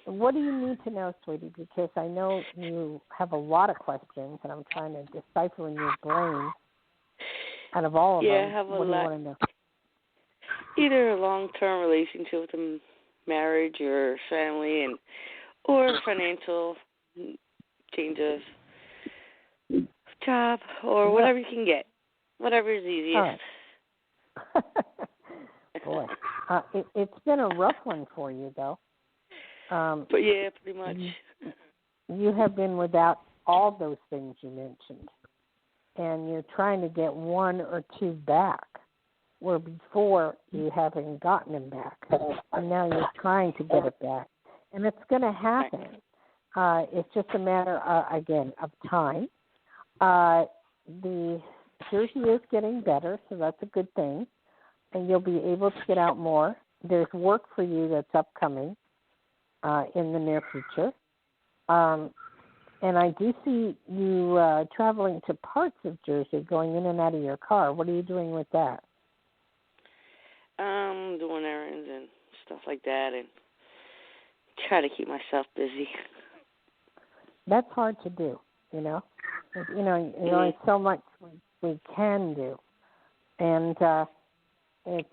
What do you need to know, sweetie? Because I know you have a lot of questions, and I'm trying to decipher in your brain out of all of them. Yeah, I have a lot. What do you want to know? Either a long-term relationship with a marriage or family, or financial change of job, or whatever you can get. Whatever is easiest. All right. Boy, it's been a rough one for you, though. But yeah, pretty much. You have been without all those things you mentioned, and you're trying to get one or two back, where before you haven't gotten them back, and now you're trying to get it back. And it's going to happen. It's just a matter, again, of time. The Jersey is getting better, so that's a good thing. And you'll be able to get out more. There's work for you that's upcoming in the near future. And I do see you traveling to parts of Jersey, going in and out of your car. What are you doing with that? Doing errands and stuff like that, and try to keep myself busy. That's hard to do, You know, there's only so much we can do. And it's,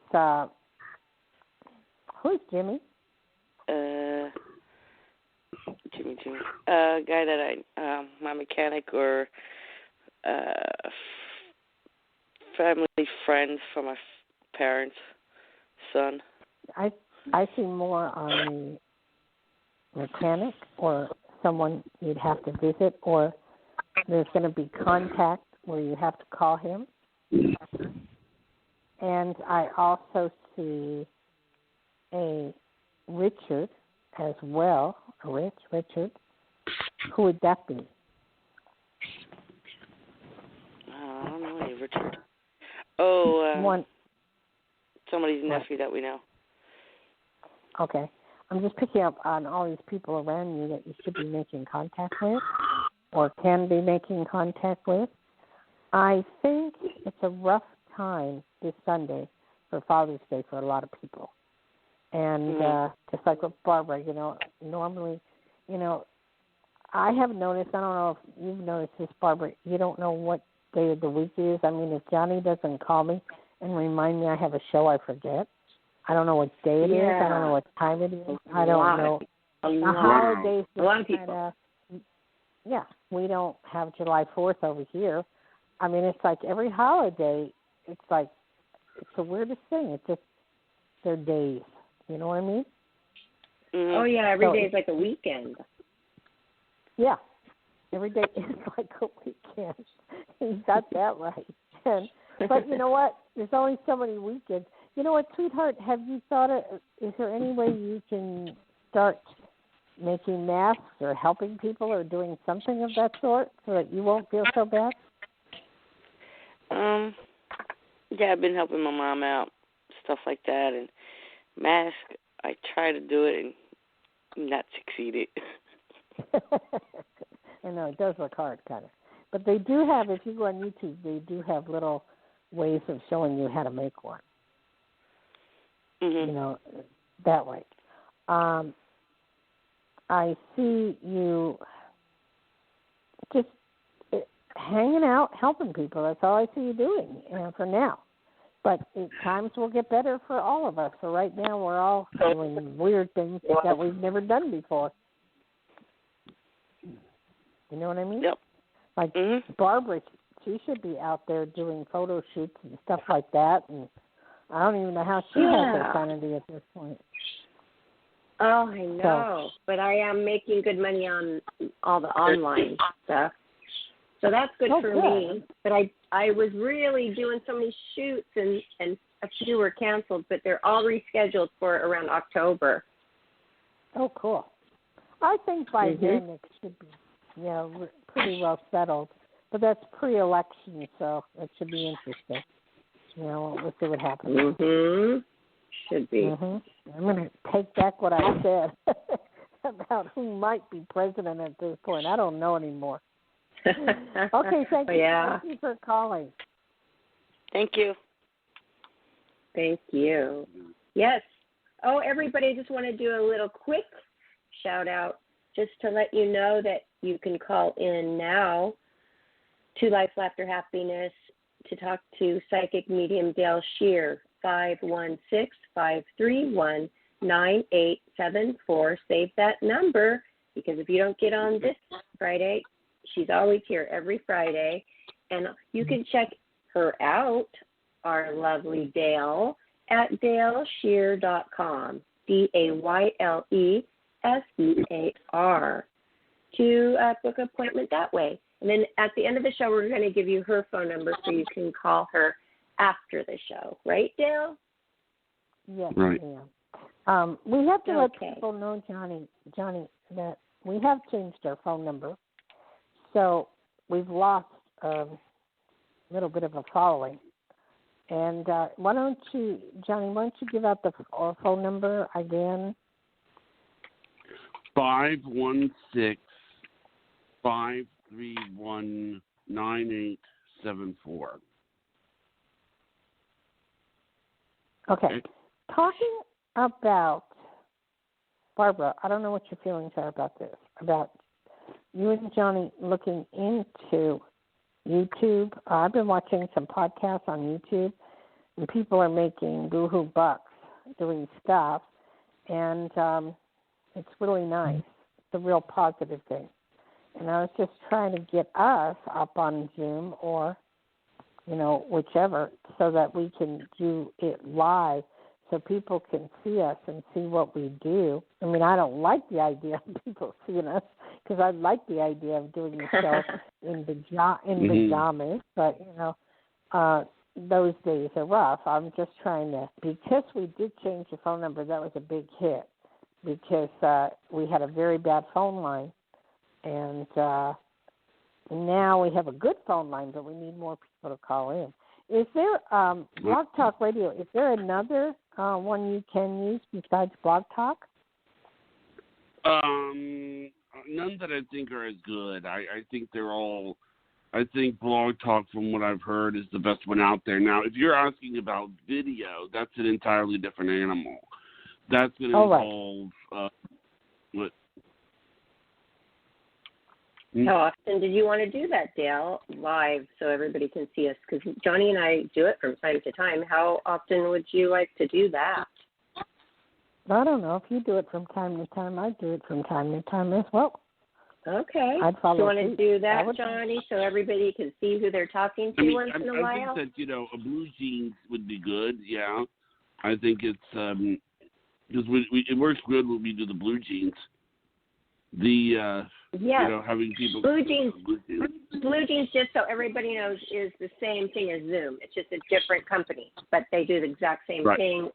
who's Jimmy? Jimmy. Guy that my mechanic or family friends from my parents' son. I see more on the mechanic or someone you'd have to visit, or there's going to be contact where you have to call him. And I also see a Richard as well, Richard. Who would that be? I don't know any Richard. Oh, one. Somebody's nephew that we know. Okay. I'm just picking up on all these people around you that you should be making contact with or can be making contact with. I think it's a rough time this Sunday for Father's Day for a lot of people. And just like with Barbara, you know, normally, you know, I have noticed, I don't know if you've noticed this, Barbara, you don't know what day of the week it is. I mean, if Johnny doesn't call me and remind me I have a show, I forget. I don't know what day it is. I don't know what time it is. I don't know. The holidays, a lot of people. Yeah, we don't have July 4th over here. I mean, it's like every holiday, it's like, it's the weirdest thing. It's just their days. You know what I mean? Oh, yeah, every day is like a weekend. Yeah, every day is like a weekend. You got that right. But you know what? There's only so many weekends. You know what, sweetheart, have you thought is there any way you can start making masks or helping people or doing something of that sort so that you won't feel so bad? Yeah, I've been helping my mom out, stuff like that, and mask, I try to do it and not succeeded. I know, it does look hard, kind of. But they do have, if you go on YouTube, they do have little ways of showing you how to make one. You know, that way. I see you just hanging out, helping people. That's all I see you doing for now. But times will get better for all of us. So right now we're all doing weird things that we've never done before. You know what I mean? Yep. Like Barbara, she should be out there doing photo shoots and stuff like that. And I don't even know how she has that sanity at this point. Oh, I know. But I am making good money on all the online stuff. So that's good for me. But I was really doing so many shoots, and a few were canceled, but they're all rescheduled for around October. Oh, cool. I think by then it should be, pretty well settled. But that's pre-election, so it should be interesting. We'll see what happens. Should be. I'm going to take back what I said about who might be president at this point. I don't know anymore. Okay, thank you. Thank you for calling. Thank you. Thank you. Yes. Oh, everybody, I just want to do a little quick shout out just to let you know that you can call in now to Life, Laughter, Happiness to talk to psychic medium Dayle Schear, 516-531-9874. Save that number, because if you don't get on this Friday, she's always here every Friday. And you can check her out, our lovely Dayle, at DayleSchear.com, DayleSear, to book an appointment that way. And then at the end of the show, we're going to give you her phone number so you can call her after the show. Right, Dayle? Yes, right. ma'am. We have to let people know, Johnny, that we have changed our phone number. So we've lost a little bit of a following. And why don't you give out the phone number again? 516-531-9874. Okay. Talking about, Barbara, I don't know what your feelings are about this, about you and Johnny looking into YouTube? I've been watching some podcasts on YouTube, and people are making boohoo bucks doing stuff, and it's really nice. It's a real positive thing. And I was just trying to get us up on Zoom or, whichever, so that we can do it live so people can see us and see what we do. I mean, I don't like the idea of people seeing us because I like the idea of doing the show in pajamas, but, those days are rough. I'm just trying to, because we did change the phone number, that was a big hit because we had a very bad phone line. And now we have a good phone line, but we need more people to call in. Is there Blog Talk Radio? Is there another one you can use besides Blog Talk? None that I think are as good. I think they're all. I think Blog Talk, from what I've heard, is the best one out there. Now, if you're asking about video, that's an entirely different animal. That's going to involve what. How often did you want to do that, Dayle, live so everybody can see us? Because Johnny and I do it from time to time. How often would you like to do that? I don't know. If you do it from time to time, I do it from time to time as well. Okay. I'd follow. Do you want to do that, Johnny, so everybody can see who they're talking to once in a while? I think that, a blue jeans would be good, yeah. I think it's, because it works good when we do the blue jeans. Having people. Blue jeans, just so everybody knows, is the same thing as Zoom. It's just a different company, but they do the exact same thing.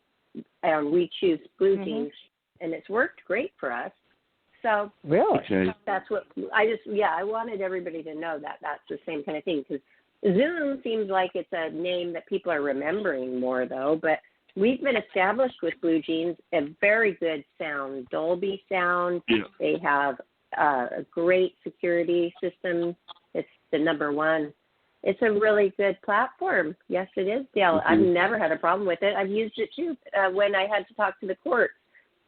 We choose blue jeans, and it's worked great for us. So really, that's what I wanted everybody to know that that's the same kind of thing, because Zoom seems like it's a name that people are remembering more, though. But we've been established with Blue Jeans, a very good sound, Dolby sound. Yeah. They have a great security system. It's the number one. It's a really good platform. Yes, it is, Dayle. Mm-hmm. I've never had a problem with it. I've used it, too, when I had to talk to the court.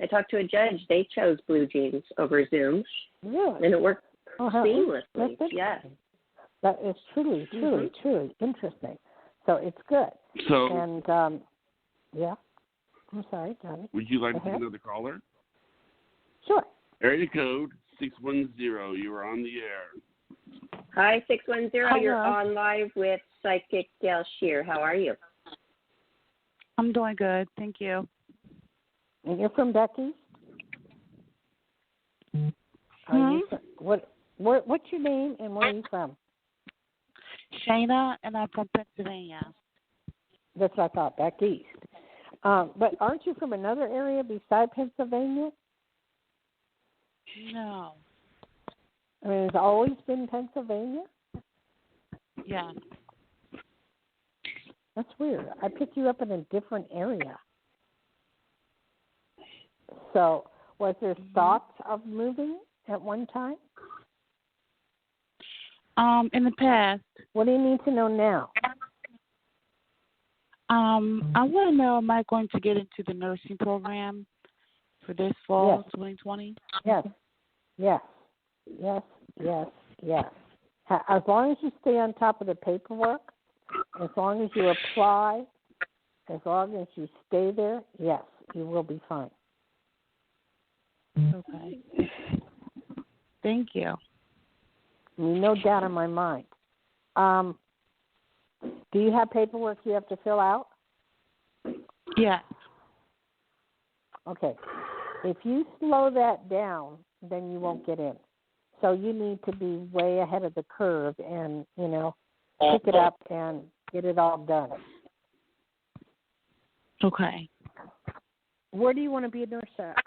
I talked to a judge. They chose Blue Jeans over Zoom. Really? And it worked seamlessly. Yes. That is truly interesting. So it's good. So, and, yeah. I'm sorry, Johnny. Would you like to take another caller? Sure. Area code 610. You are on the air. Hi, 610. Hello. You're on live with Psychic Dayle Schear. How are you? I'm doing good. Thank you. And you're from Becky? What's your name and where are you from? Shayna, and I'm from Pennsylvania. That's what I thought, back east. But aren't you from another area beside Pennsylvania? No. I mean, it's always been Pennsylvania? Yeah. That's weird. I picked you up in a different area. So, was there thoughts of moving at one time? In the past. What do you need to know now? I want to know, am I going to get into the nursing program for this fall, 2020? Yes. As long as you stay on top of the paperwork, as long as you apply, as long as you stay there, yes, you will be fine. Okay. Thank you. No doubt in my mind. Do you have paperwork you have to fill out? Yes. Okay. If you slow that down, then you won't get in. So you need to be way ahead of the curve and, pick it up and get it all done. Okay. Where do you want to be a nurse at?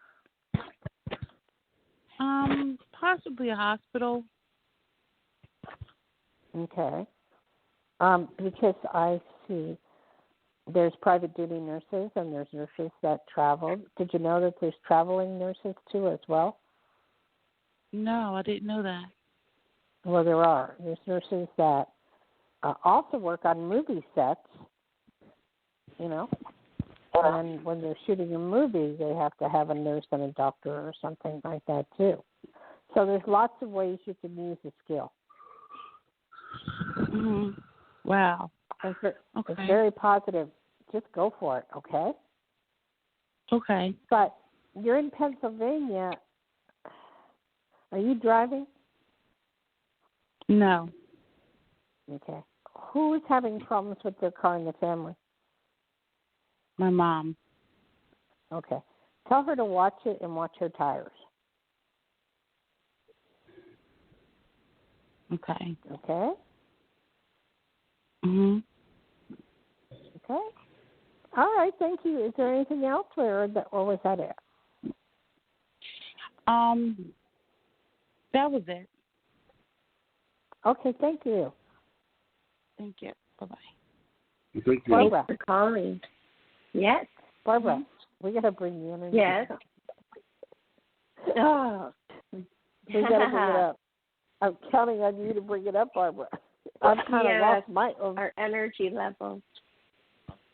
Possibly a hospital. Okay. Because I see there's private duty nurses and there's nurses that travel. Did you know that there's traveling nurses too as well? No, I didn't know that. Well, there are. There's nurses that also work on movie sets, and when they're shooting a movie, they have to have a nurse and a doctor or something like that too. So there's lots of ways you can use the skill. Mm-hmm. Wow. It's very positive. Just go for it, okay? Okay. But you're in Pennsylvania. Are you driving? No. Okay. Who is having problems with their car in the family? My mom. Okay. Tell her to watch it and watch her tires. Okay. Okay? Mhm. Okay. All right, thank you. Is there anything else, or was that it? That was it. Okay, thank you. Thank you. Bye-bye. Thank you. Barbara. Thanks for calling. Yes. Barbara, we got to bring you in. Yes. Oh. We got to bring it up. I'm counting on you to bring it up, Barbara. I've kind of lost my own. Our energy levels.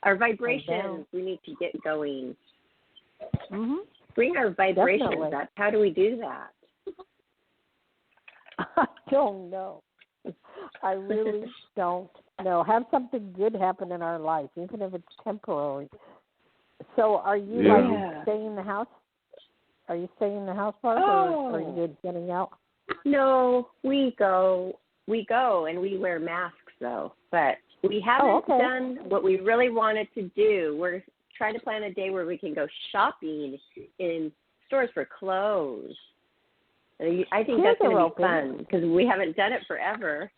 Our vibrations, we need to get going. Mm-hmm. Bring our vibrations Definitely. up. How do we do that? I don't know. I really don't know. Have something good happen in our life, even if it's temporary. So are you staying in the house? Are you staying in the house, Barbara, or are you getting out? No, we go and we wear masks though, but we haven't done what we really wanted to do. We're trying to plan a day where we can go shopping in stores for clothes. I think that's going to be fun because we haven't done it forever.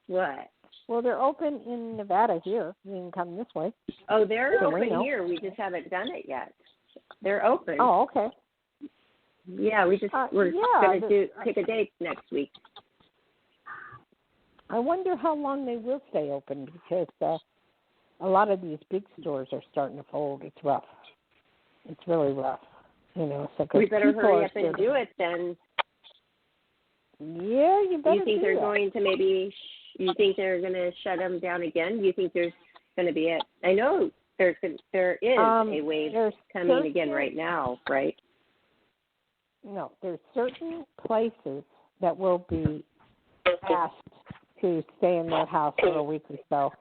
What? Well, they're open in Nevada here. You can come this way. Oh, they're open here. We just haven't done it yet. They're open. Oh, okay. Yeah, we're going to pick a date next week. I wonder how long they will stay open because a lot of these big stores are starting to fold. It's rough. It's really rough. So we better hurry up and do it then. Yeah, you better. Do you think they're going to you think they're going to shut them down again? Do you think there's going to be I know there is a wave coming again right now, right? No, there's certain places that will be asked to stay in their house for a week or so,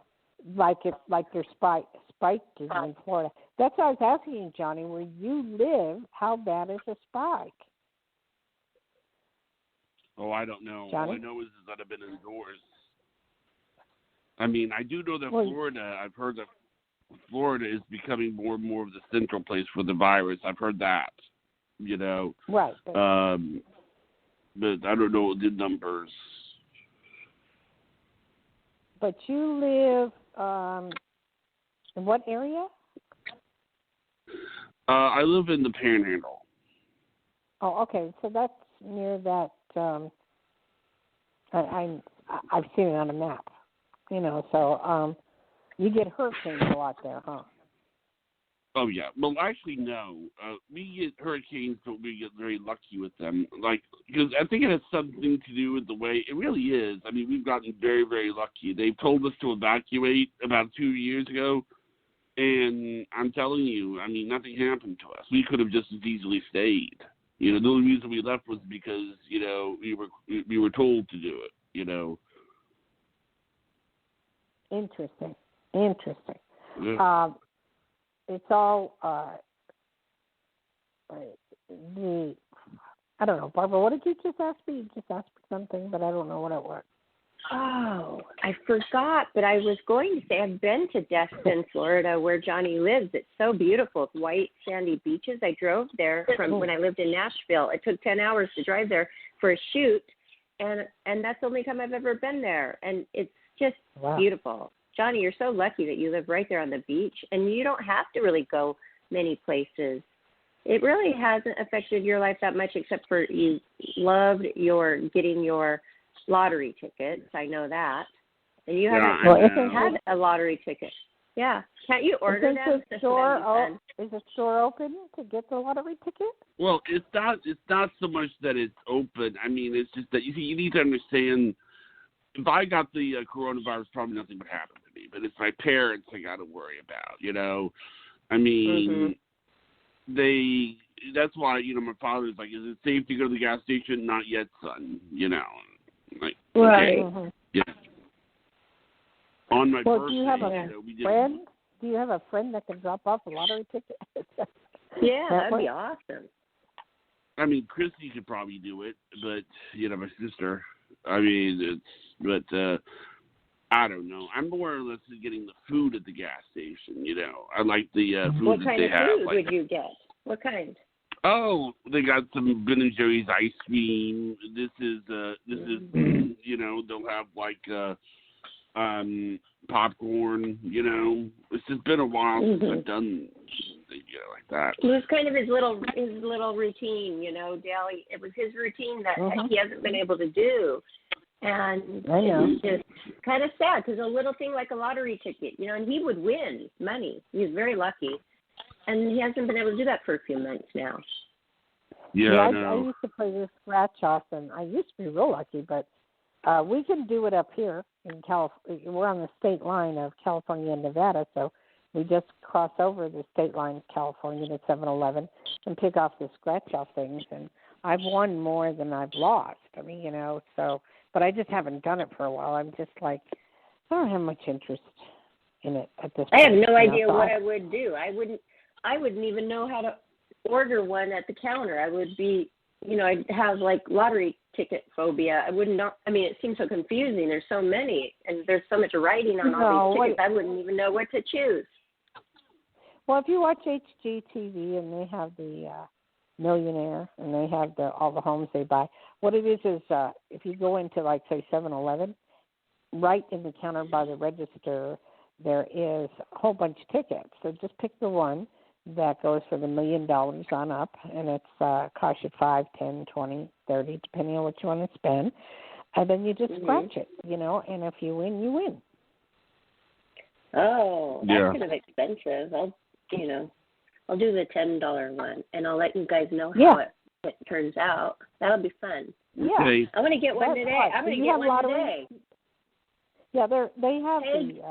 like they're spiked in Florida. That's why I was asking you, Johnny, where you live, how bad is a spike? Oh, I don't know. Johnny? All I know is that I've been indoors. I mean, I do know that Florida, I've heard that Florida is becoming more and more of the central place for the virus. I've heard that, Right. But I don't know the numbers. But you live in what area? I live in the Panhandle. Oh, okay. So that's near that. I've seen it on a map. So you get hurricanes a lot there, huh? Oh, yeah. Well, actually, no. We get hurricanes, but we get very lucky with them. Because I think it has something to do with the way – it really is. I mean, we've gotten very, very lucky. They told us to evacuate about 2 years ago, and I'm telling you, I mean, nothing happened to us. We could have just as easily stayed. The only reason we left was because, we were told to do it, Interesting. Yeah. It's all I don't know, Barbara. What did you just ask me? You just asked me something, but I don't know what it was. Oh, I forgot. But I was going to say I've been to Destin, Florida, where Johnny lives. It's so beautiful. It's white, sandy beaches. I drove there from when I lived in Nashville. It took 10 hours to drive there for a shoot, and that's the only time I've ever been there. And it's just beautiful. Johnny, you're so lucky that you live right there on the beach, and you don't have to really go many places. It really hasn't affected your life that much, except for you loved getting your lottery tickets. I know that. And you haven't had a lottery ticket. Yeah. Can't you order them? Is the store open to get the lottery ticket? Well, it's not so much that it's open. I mean, it's just that, you need to understand, if I got the coronavirus, probably nothing would happen to me. But it's my parents I got to worry about, I mean, that's why, my father's like, is it safe to go to the gas station? Not yet, son, Like, right. Okay. Yeah. On my birthday, do you have a friend? Do you have a friend that can drop off a lottery ticket? Yeah, that'd be awesome. I mean, Christy could probably do it, but, my sister, I don't know. I'm more or less getting the food at the gas station, I like the food what that kind they of have. food would you get? What kind? Oh, they got some Ben & Jerry's ice cream. This is, they'll have like popcorn. It's just been a while since I've done, like that. It was kind of his little routine, Dayle. It was his routine that he hasn't been able to do, and it's just kind of sad because a little thing like a lottery ticket, and he would win money. He was very lucky. And he hasn't been able to do that for a few months now. Yeah, I used to play this scratch off, and I used to be real lucky, but we can do it up here in California. We're on the state line of California and Nevada, so we just cross over the state line of California to 7-Eleven and pick off the scratch off things. And I've won more than I've lost. I mean, so, but I just haven't done it for a while. I'm just like, I don't have much interest in it at this point. I have no idea what I would do. I wouldn't even know how to order one at the counter. I would be, I'd have like lottery ticket phobia. I wouldn't know. I mean, it seems so confusing. There's so many, and there's so much writing on all these tickets. I wouldn't even know what to choose. Well, if you watch HGTV and they have the Millionaire and they have all the homes they buy, what it is if you go into like say 7-Eleven, right in the counter by the register, there is a whole bunch of tickets. So just pick the one that goes for the $1 million on up, and it's costs you $5, $10, $20, $30, depending on what you want to spend. And then you just scratch it, and if you win, you win. Oh, that's kind of expensive. I'll do the $10 one, and I'll let you guys know how it turns out. That'll be fun. Yeah. Okay. I'm going to get one today. I'm going to get one today. Yeah, they have the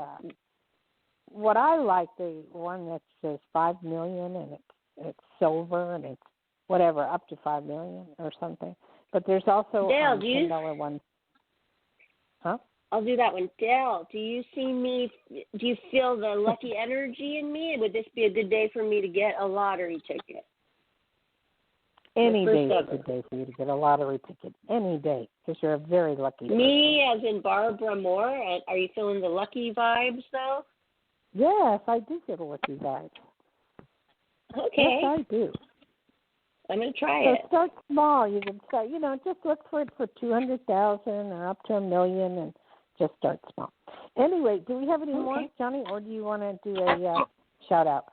what I like, the one that says $5 million, and it's silver, and it's whatever up to $5 million or something. But there's also $10 one. Huh? I'll do that one. Dayle, do you see me? Do you feel the lucky energy in me? Would this be a good day for me to get a lottery ticket? Any day is a good day for you to get a lottery ticket. Any day, because you're a very lucky person. Me, as in Barbara Moore? Are you feeling the lucky vibes, though? Yes, I do feel the lucky vibes. Okay. Yes, I do. I'm going to try it. So start small. You can start, just look for it for $200,000 or up to $1 million, and just start small. Anyway, do we have any more, Johnny, or do you want to do a shout out?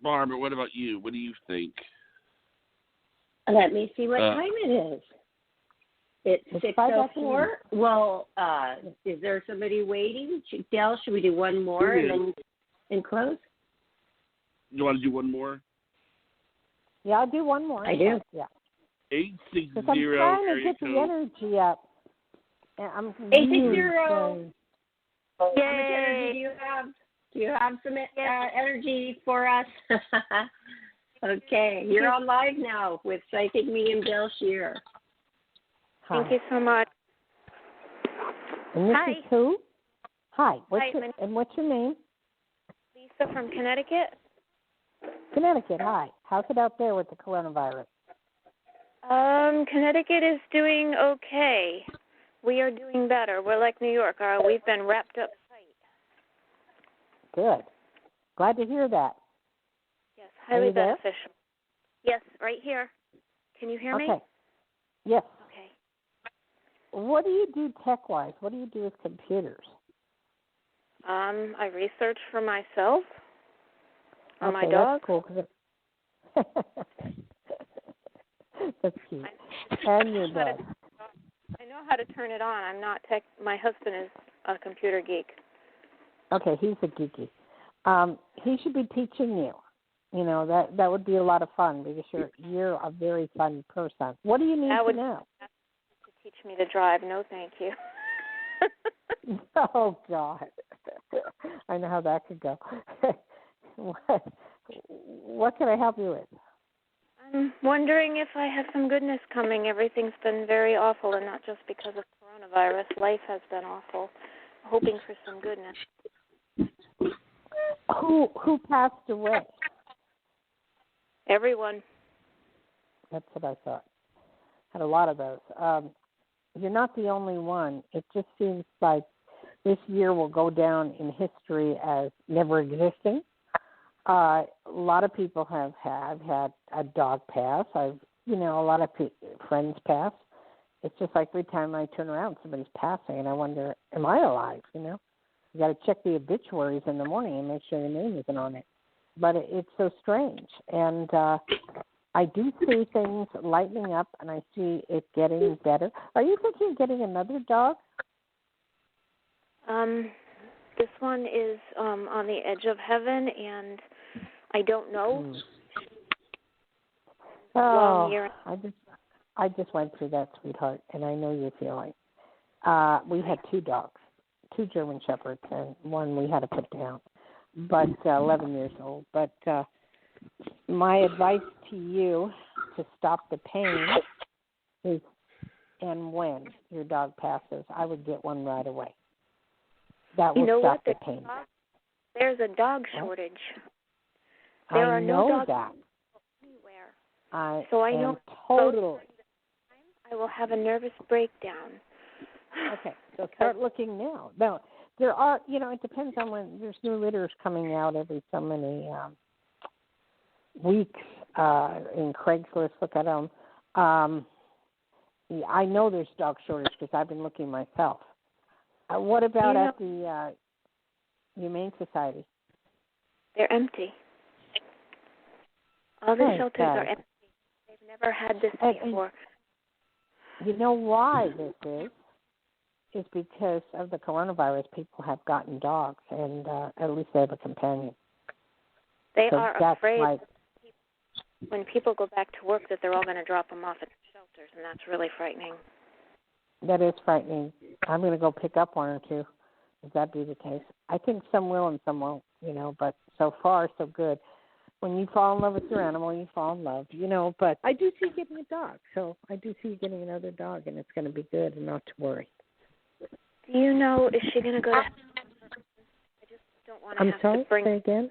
Barbara, what about you? What do you think? Let me see what time it is. It's 6:04. Well, is there somebody waiting? Dayle, should we do one more and close? You want to do one more? Yeah, I'll do one more. I do. Yeah. 860. I'm trying to get the energy up. 860. How much energy do you have? Do you have some energy for us? Okay, you're on live now with psychic medium Dayle Schear. Thank you so much. And this is who? Hi. What's your name? Lisa from Connecticut. Connecticut, hi. How's it out there with the coronavirus? Connecticut is doing okay. We are doing better. We're like New York. We've been wrapped up tight. Good. Glad to hear that. Yes, highly beneficial. Yes, right here. Can you hear me? Okay. Yes. Okay. What do you do tech-wise? What do you do with computers? I research for myself. On my That's dog. cool. That's cute. And your dog. I know how to turn it on. I'm not tech. My husband is a computer geek. Okay, he's a geeky. He should be teaching you. That would be a lot of fun because you're a very fun person. What do you need to know? To teach me to drive. No, thank you. Oh God, I know how that could go. What can I help you with? I'm wondering if I have some goodness coming. Everything's been very awful, and not just because of coronavirus. Life has been awful. Hoping for some goodness. Who passed away? Everyone. That's what I thought. Had a lot of those. You're not the only one. It just seems like this year will go down in history as never existing. A lot of people have had a dog pass. A lot of friends pass. It's just like every time I turn around, somebody's passing, and I wonder, am I alive? You got to check the obituaries in the morning and make sure your name isn't on it. But it's so strange, and I do see things lightening up, and I see it getting better. Are you thinking of getting another dog? This one is on the edge of heaven, and I don't know. Oh, I just went through that, sweetheart, and I know your feeling. We had 2 dogs, 2 German Shepherds, and one we had to put down, but 11 years old. But my advice to you to stop the pain is, and when your dog passes, I would get one right away. That will stop the pain. There's a dog shortage. I There are no dogs that. Anywhere. So I know totally. I will have a nervous breakdown. Okay, so start looking now. Now, there are, it depends on when there's new litters coming out every so many weeks in Craigslist. Look at them. I know there's dog shortage because I've been looking myself. What about at the Humane Society? They're empty. All the shelters are empty. They've never had this before. You know why this is because of the coronavirus. People have gotten dogs, and at least they have a companion. They are afraid when people go back to work that they're all going to drop them off at the shelters, and that's really frightening. That is frightening. I'm going to go pick up one or two, if that be the case. I think some will and some won't, but so far, so good. When you fall in love with your animal, you fall in love, but I do see you getting a dog. So I do see you getting another dog, and it's going to be good and not to worry. Do you know, is she going to go to heaven? I just don't want to to bring... Say again? Is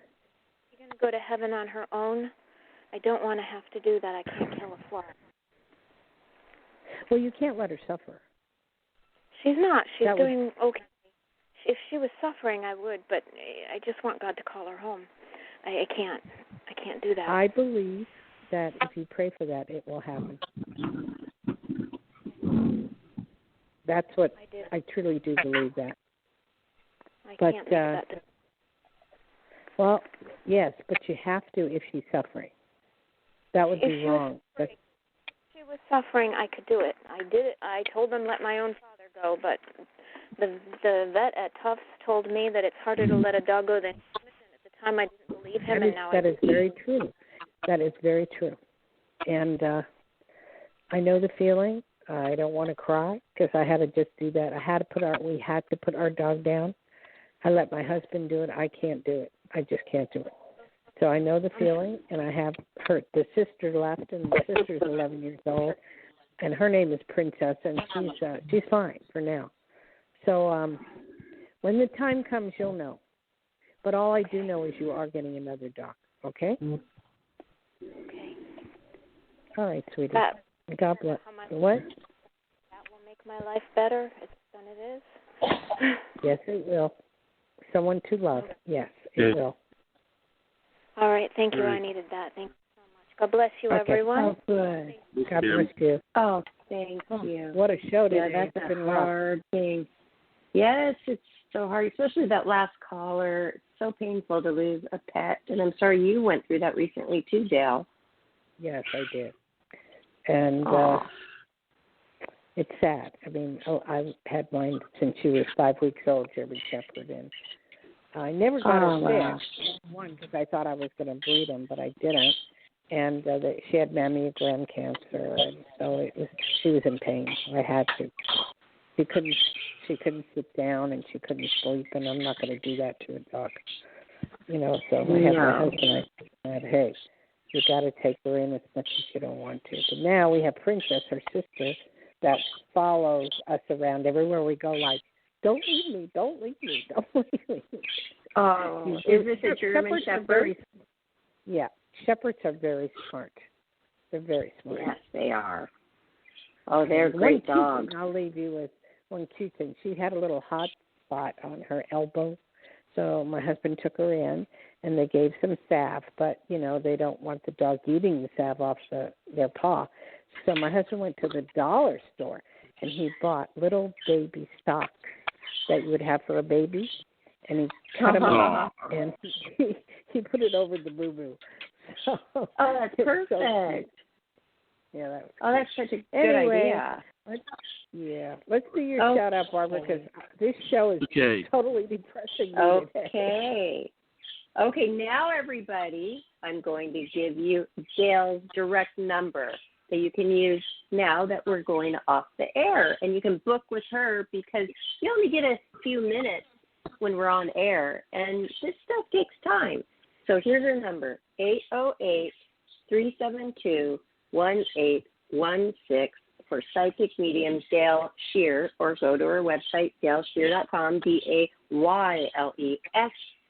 she going to go to heaven on her own? I don't want to have to do that. I can't kill a fly. Well, you can't let her suffer. She's not. She's doing okay. If she was suffering, I would, but I just want God to call her home. I can't do that. I believe that if you pray for that, it will happen. That's what I truly do believe that. I can't do that. Well, yes, but you have to if she's suffering. That would be wrong. If she was suffering, I could do it. I did it. I told them let my own father go, but the vet at Tufts told me that it's harder to let a dog go than at the time I didn't believe him, and now that is very true. That is very true. And I know the feeling. I don't want to cry because I had to just do that. We had to put our dog down. I let my husband do it. I can't do it. I just can't do it. So I know the feeling, and I have hurt. The sister left, and the sister's 11 years old, and her name is Princess, and she's fine for now. So when the time comes, you'll know. But all I do know is you are getting another dog, okay? Okay. All right, sweetie. God bless. What? That will make my life better than it is. Yes, it will. Someone to love. Yes, it will. All right. Thank you. I needed that. Thank you so much. God bless you, everyone. Oh, good. God bless you. Oh, thank you. What a show today. That's a hard thing. Yes, it's so hard, especially that last caller. It's so painful to lose a pet. And I'm sorry you went through that recently too, Dayle. Yes, I did. And it's sad. I mean, I've had mine since she was 5 weeks old, German Shepherd, and I never got her sick. One, because I thought I was going to breed them, but I didn't. And she had mammogram cancer, and so she was in pain. I had to. She couldn't sit down, and she couldn't sleep, and I'm not going to do that to a dog. So I had my husband. said, hey, you got to take her in as much as you don't want to. But now we have Princess, her sister, that follows us around everywhere we go, like, don't leave me, don't leave me, don't leave me. Oh, is this a German Shepherd? Yeah, Shepherds are very smart. They're very smart. Yes, they are. Oh, they're great dogs. I'll leave you with one cute thing. She had a little hot spot on her elbow, so my husband took her in, and they gave some salve, but, they don't want the dog eating the salve off their paw. So my husband went to the dollar store, and he bought little baby socks that you would have for a baby, and he cut them up, and he put it over the boo-boo. So, that's perfect. So yeah, that was cool. That's such a good idea. Let's do your shout-out, Barbara, because this show is totally depressing. Okay, now everybody, I'm going to give you Dayle's direct number that you can use now that we're going off the air. And you can book with her because you only get a few minutes when we're on air, and this stuff takes time. So here's her number, 808-372-1816 for psychic medium Dayle Schear, or go to her website, dayleschear.com,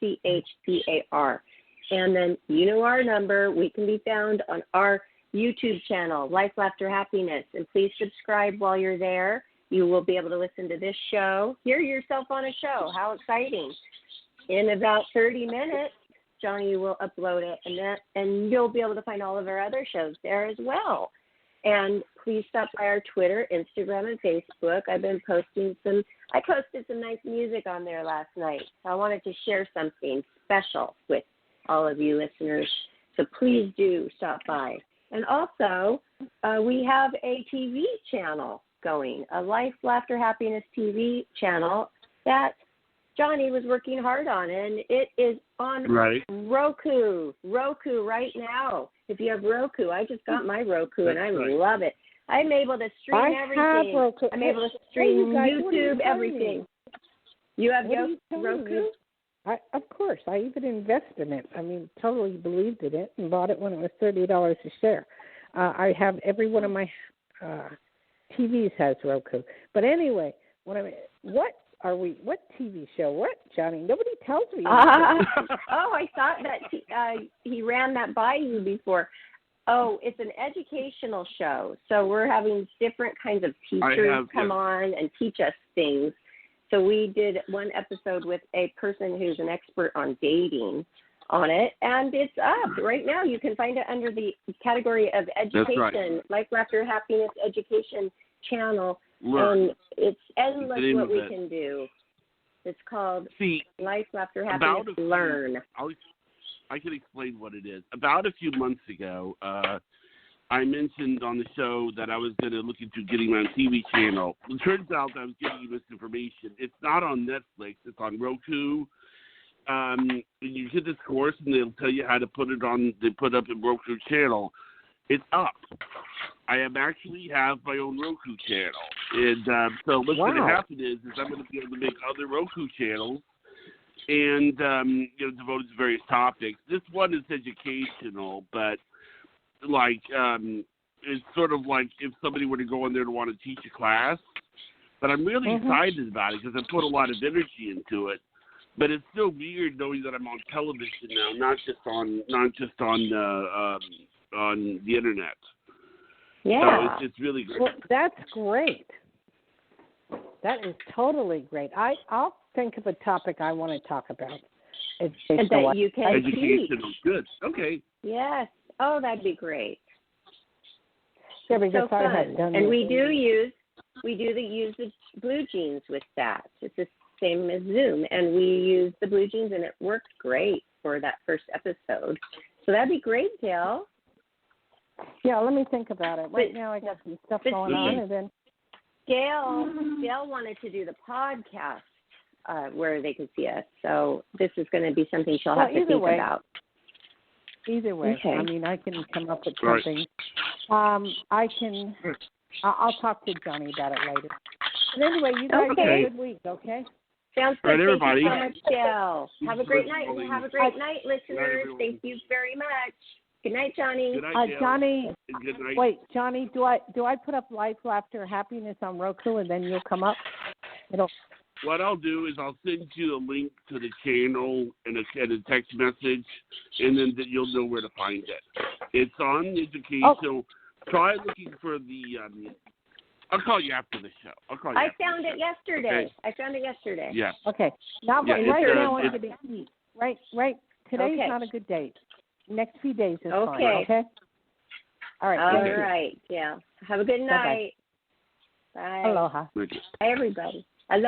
DAYLESCHEAR. And then you know our number. We can be found on our YouTube channel, Life, Laughter, Happiness. And please subscribe while you're there. You will be able to listen to this show, hear yourself on a show. How exciting. In about 30 minutes, Johnny will upload it, and you'll be able to find all of our other shows there as well. And please stop by our Twitter, Instagram, and Facebook. I posted some nice music on there last night. I wanted to share something special with all of you listeners. So please do stop by. And also, we have a TV channel going, a Life, Laughter, Happiness TV channel that Johnny was working hard on, and it is on Roku right now. If you have Roku, I just got my Roku, and I love it. I'm able to stream everything. Roku. I'm able to stream YouTube, everything. You have Roku? Of course. I even invested in it. I mean, totally believed in it and bought it when it was $30 a share. I have every one of my TVs has Roku. But anyway, what TV show? What, Johnny? Nobody tells me. I thought that he ran that by you before. Oh, it's an educational show. So we're having different kinds of teachers come on and teach us things. So we did one episode with a person who's an expert on dating on it, and it's up right now. You can find it under the category of education, Life, Laughter, Happiness Education channel. And it's endless what we can do. It's called Life, Laughter, Happiness, Learn. I can explain what it is. About a few months ago, I mentioned on the show that I was going to look into getting my own TV channel. It turns out I was giving you misinformation. It's not on Netflix. It's on Roku. You get this course, and they'll tell you how to put it on. They put up a Roku channel. It's up. I actually have my own Roku channel. And so what's going to happen is I'm going to be able to make other Roku channels and devoted to various topics. This one is educational, but it's sort of like if somebody were to go in there to want to teach a class. But I'm really excited about it because I put a lot of energy into it. But it's still weird knowing that I'm on television now, not just on the internet. Yeah. So it's really great. Well, that's great. That is totally great. I'll think of a topic I want to talk about. And that you can educational. Teach. Good. Okay. Yes. Oh, that'd be great. Yeah, because so I fun. have done and we this. use the Blue Jeans with that. It's the same as Zoom, and we use the Blue Jeans, and it worked great for that first episode. So that'd be great, Dayle. Yeah, let me think about it. Right now I got some stuff going on, and then Dayle wanted to do the podcast where they could see us. So this is going to be something she'll have to think about. Either way, okay. I mean, I can come up with something. I'll talk to Johnny about it later. But anyway, you guys have a good week, okay? Sounds good. All right, everybody. Thank you so much, Dayle. Have a great night. Have a great night, listeners. Thank you very much. Good night, Johnny. Good night, Johnny. Good night. Wait, Johnny, do I put up Life, Laughter, Happiness on Roku and then you'll come up? What I'll do is I'll send you a link to the channel and a text message, and then you'll know where to find it. It's on education, so try looking for the. I'll call you after the show. I found it yesterday. Okay? Yes. Okay. Now, Yeah, right now I'm going to eat. Right. Today's Okay. not a good date. Next few days is Okay. fine. Okay. All right. All right. Yeah. Have a good night. Bye. Aloha. Bye, everybody. Aloha.